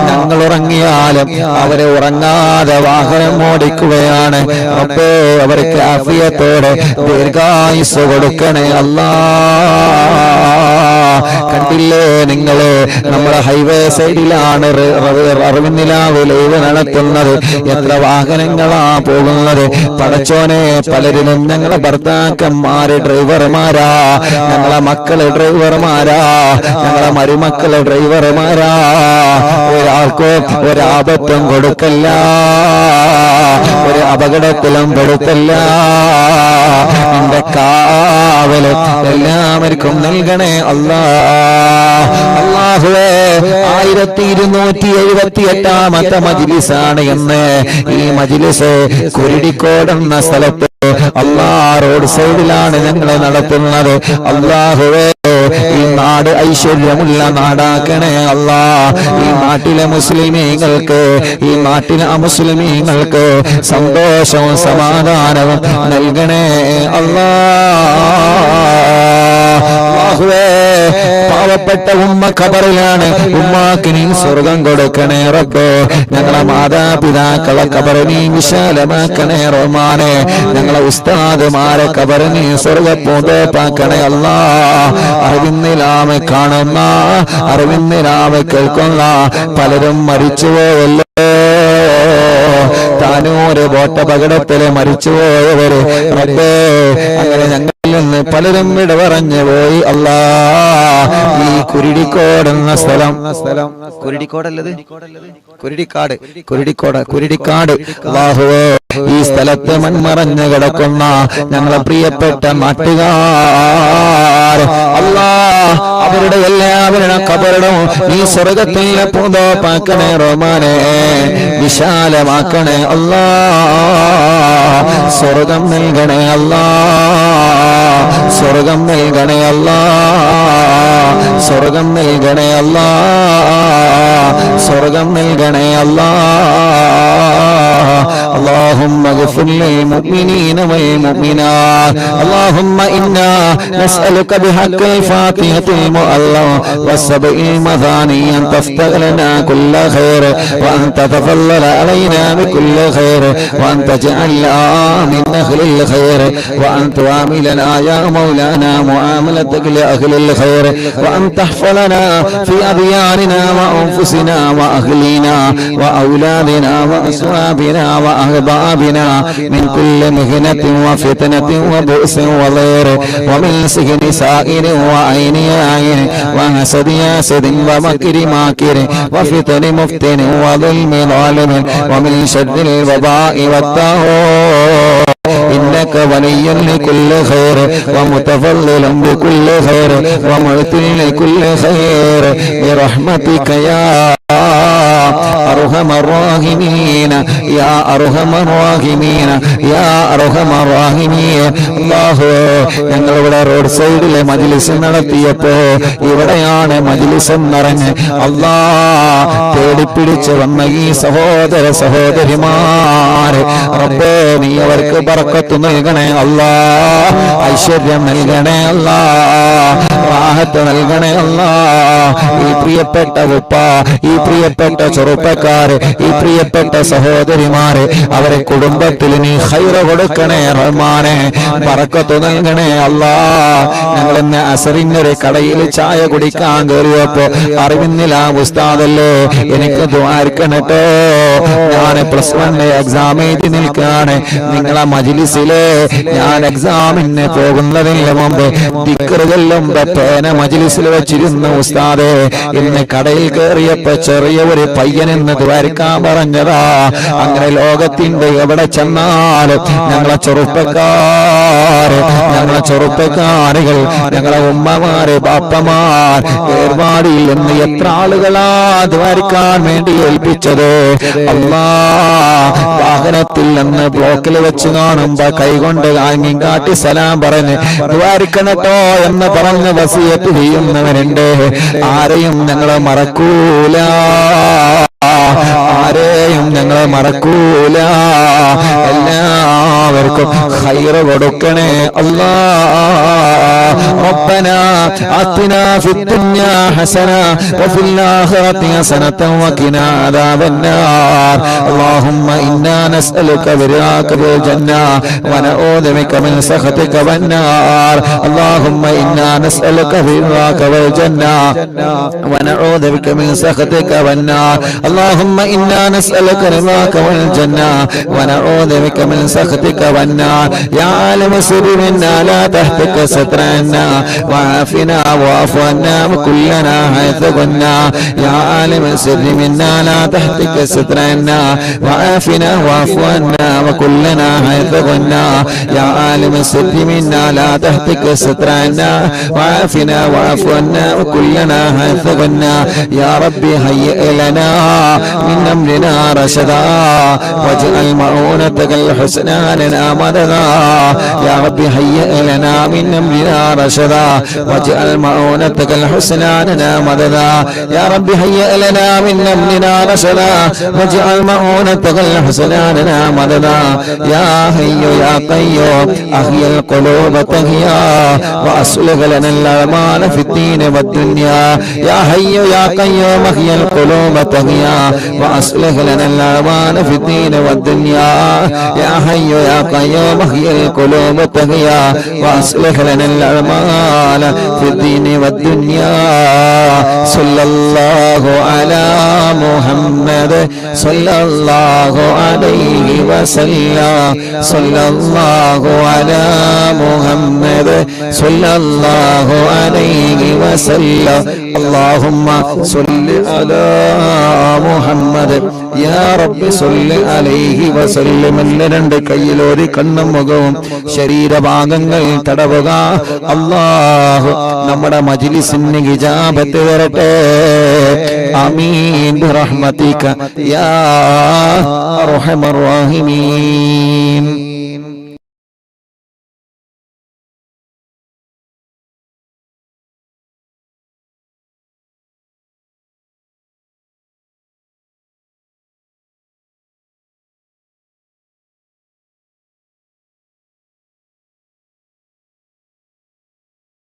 ഞങ്ങൾ ഉറങ്ങിയാലും അവരെ ഉറങ്ങാതെ വാഹനം ഓടിക്കുകയാണ് റബ്ബേ. അവർക്ക് ആഫിയത്തോടെ ദീർഘായുസ്സ് കൊടുക്കണേ അല്ലാ. കണ്ടില്ലേ നിങ്ങള്, നമ്മുടെ ഹൈവേ സൈഡിലാണ് അറിവിന്നിലാവ് ലൈവ് നടത്തുന്നത്. എത്ര വാഹനങ്ങളാ പോകുന്നത് പടച്ചോനെ. പലരിലും ഞങ്ങളെ ഭർത്താക്കന്മാര് ഡ്രൈവർമാരാ, ഞങ്ങളെ മക്കള് ഡ്രൈവർമാരാ, ഞങ്ങളെ മരുമക്കള് ഡ്രൈവർമാരാ. ഒരാൾക്കോ ഒരാപത്തും കൊടുക്കല്ല, ഒരു അപകടത്തിലും പെടുത്തല്ല. എന്റെ കാവല് എല്ലാവർക്കും നൽകണേ അല്ലാ. അല്ലാഹുവേ 1278ാമത്തെ മജ്ലിസാണ് എന്ന്. ഈ മജ്ലിസ് കുരുടിക്കോട് എന്ന സ്ഥലത്ത് അല്ലാ റോഡ് സൈഡിലാണ് ഞങ്ങൾ നടത്തുന്നത്. അല്ലാഹുവേ ഈ നാട് ഐശ്വര്യമുള്ള നാടാക്കണേ അല്ലാ. ഈ നാട്ടിലെ മുസ്ലിമീങ്ങൾക്ക്, ഈ നാട്ടിലെ അമുസ്ലിമീങ്ങൾക്ക് സന്തോഷവും സമാധാനവും നൽകണേ അല്ലാ. പാവപ്പെട്ട ഉമ്മ ഖബറിലാണ്, ഉമ്മാക്ക് നീ സ്വർഗം കൊടുക്കണേ റബ്ബേ. ഞങ്ങളെ മാതാപിതാക്കളെ ഖബറ് നീ വിശാലമാക്കണേ റഹ്മാനെ. ഞങ്ങളെ ഉസ്താദുമാരെ ഖബറ് നീ സ്വർഗപ്പൂന്തോപ്പാക്കണേ അല്ലാ. അറിവിന്നിലാമെ കാണുന്ന, അറിവിന്നിലാമെ കേൾക്കുന്ന പലരും മരിച്ചുപോയല്ലോ. താനൂര് ബോട്ടപകടത്തില് മരിച്ചുപോയവര് റബ്ബേ, അങ്ങനെ ഞങ്ങളിൽ നിന്ന് പലരും വിട പറഞ്ഞു പോയി അല്ലാ. ഈ കുരുടിക്കോട് എന്ന സ്ഥലം, കുരുടിക്കോടല്ലത്, കുരുടിക്കാട് അല്ലാഹുവേ, ഈ സ്ഥലത്ത് മൺമറഞ്ഞു കിടക്കുന്ന ഞങ്ങളെ പ്രിയപ്പെട്ട നാട്ടുകാർ അല്ലാ, അവരുടെ എല്ലാവരുടെ ഖബറും ഈ സ്വർഗത്തിലെ പൂന്തോപ്പാക്കണേ റഹ്മാനെ. വിശാലമാക്കണേ അല്ലാ. സ്വർഗം നൽകണേ അല്ലാ. സ്വർഗം നൽകണേ അല്ലാ. സ്വർഗം നൽകണേ അല്ലാ. സ്വർഗം നൽകണേ അല്ലാ. اللهم اغفر للمؤمنين والمؤمنات. اللهم إنا نسألك بحق الفاتحة المؤلمة والسبع المثاني أن تفتح لنا كل خير، وأن تتفضل علينا بكل خير، وأن تجعلنا من أهل الخير، وأن تعاملنا يا مولانا معاملتك لأهل الخير، وأن تحفظنا في أدياننا وأنفسنا وأهلنا وأولادنا وأصحابنا وأحبابنا من كل مهنة وفتنة وبؤس وضير، ومن سجن سائر وعين عين، وحسد حاسد ومكر ماكر، وفتن مفتن وظلم ظالم، ومن شر الوباء والطاغوت. إنك ولي لكل خير، ومتفضل بكل خير، ومعطي لكل خير، برحمتك يا أرحم الراحمين يا أرحم الراحمين يا أرحم الراحمين. അല്ലാഹു, ഞങ്ങളിവിടെ റോഡ് സൈഡിലെ മജ്ലിസ് നടത്തിയപ്പോ ഇവിടെയാണ് മജ്ലിസ് എന്നറിഞ്ഞ് അല്ലാ തേടിപ്പിടിച്ച് വന്ന ഈ സഹോദര സഹോദരിമാര് റബ്ബേ, നീ അവർക്ക് ബർക്കത്ത് നൽകണേ അല്ലാ. ഐശ്വര്യം നൽകണേ അല്ലാ. റാഹത്ത് നൽകണേ അല്ലാ. ഈ പ്രിയപ്പെട്ട ഉപ്പ, ഈ പ്രിയപ്പെട്ട ചെറുപ്പക്കാര്, ഈ പ്രിയപ്പെട്ട സഹോദരിമാര്, അവരെ കുടുംബത്തിൽ നീ ഖൈർ കൊടുക്കണേ റഹ്മാനെ. ബർക്കത്ത് നൽകണേ അല്ലാ. ഞങ്ങൾ ഇന്ന് അസറിനൊരു കടയിൽ ചായ കുടിക്കാൻ കയറിയപ്പോ അറിവിന്നില്ല ഉസ്താദല്ലേ, എനിക്ക് ദ്വാരിക്കണട്ടോ, ഞാൻ +1 എക്സാം എഴുതി നിൽക്കാണ്. നിങ്ങളെ മജ്ലിസിലെ ഞാൻ എക്സാമിന് പോകുന്നതിന് മുമ്പ് ദിക്ർ ചൊല്ലുമ്പോ പേന മജ്ലിസിൽ വെച്ചിരുന്ന ഉസ്താദേ, ഇന്ന് കടയിൽ കയറിയപ്പോ ചെറിയ ഒരു പയ്യനെന്ന് ദ്വാരക്കാൻ പറഞ്ഞതാ. അങ്ങനെ ലോകത്തിന്റെ എവിടെ ചെന്നാലും ഞങ്ങളെ ചെറുപ്പക്കാരുകൾ, ഞങ്ങളെ ഉമ്മമാര്, ബാപ്പമാർ, ഏർവാടിയിൽ നിന്ന് എത്ര ആളുകളാ ദ്വാരക്കാൻ വേണ്ടി ഏൽപ്പിച്ചത്. അല്ലാ, വാഹനത്തിൽ നിന്ന് ബ്ലോക്കിൽ വെച്ച് കാണുമ്പോ കൈകൊണ്ട് ആംഗ്യം കാട്ടി സലാം പറഞ്ഞ് ദ്വാരിക്കണട്ടോ എന്ന് പറഞ്ഞ് വസിയത്ത് ചെയ്യുന്നവരുണ്ട്. ആരെയും ഞങ്ങളെ മറക്കൂല, ആരെയും ഞങ്ങളെ മറക്കൂല. എല്ലാവർക്കും ഖൈറ് കൊടുക്കണേ അല്ലാ. റബ്ബനാ ആതിനാ ഫിദ്ദുനിയാ ഹസന വഫിൽ ആഖിറതി ഹസനതൻ വഖിനാ അദാബന്നാർ. അല്ലാഹുമ്മ ഇന്നാ നസ്അലുക ബിറാക ബിൽ ജന്ന വനഊദു ബിക മിൻ സഖതിക വന്നാർ. അല്ലാഹുമ്മ ഇന്നാ നസ്അലുക ബിറാക ബിൽ ജന്ന വനഊദു ബിക മിൻ സഖതിക വന്നാർ. اللهم إنا نسألك رضاك والجنة ونعوذ بك من سخطك والنار. يا عالم سر منا لا تهتك سترنا وعافنا واعف عنا وكلنا حيث كنا. يا عالم سر منا لا تهتك سترنا وعافنا واعف عنا وكلنا حيث كنا. يا عالم سر منا لا تهتك سترنا وعافنا واعف عنا وكلنا حيث كنا. يا ربي هيئ لنا من أمرنا رشدا واجعل معونتك الحسنى لنا مددا. يا رب هيئ لنا من أمرنا رشدا واجعل معونتك الحسنى لنا مددا. يا رب هيئ لنا من أمرنا رشدا واجعل معونتك الحسنى لنا مددا. يا حي يا قيوم أحيي القلوب تحيا وأصلح لنا الأعمال في الدين والدنيا. يا حي يا قيوم أحيي القلوب تحيا وأصلح لنا الأعمال في الدين والدنيا. يا حي يا قيوم احيي القلوب تحيا وأصلح لنا الأعمال في الدين والدنيا. صلى الله على محمد صلى الله عليه وسلم. صلى الله على محمد صلى الله عليه وسلم. اللهم صل على محمد يا رب صل عليه وسلم. രണ്ട് കയ്യിലോരി കണ്ണും മുഖവും ശരീരഭാഗങ്ങൾ തടവുക. അല്ലാഹു നമ്മുടെ മജ്ലിസിന് ഇജാബത്ത് തരട്ടെ. ആമീൻ ബിറഹ്മതിക യാ അർഹമർ റഹീമീൻ.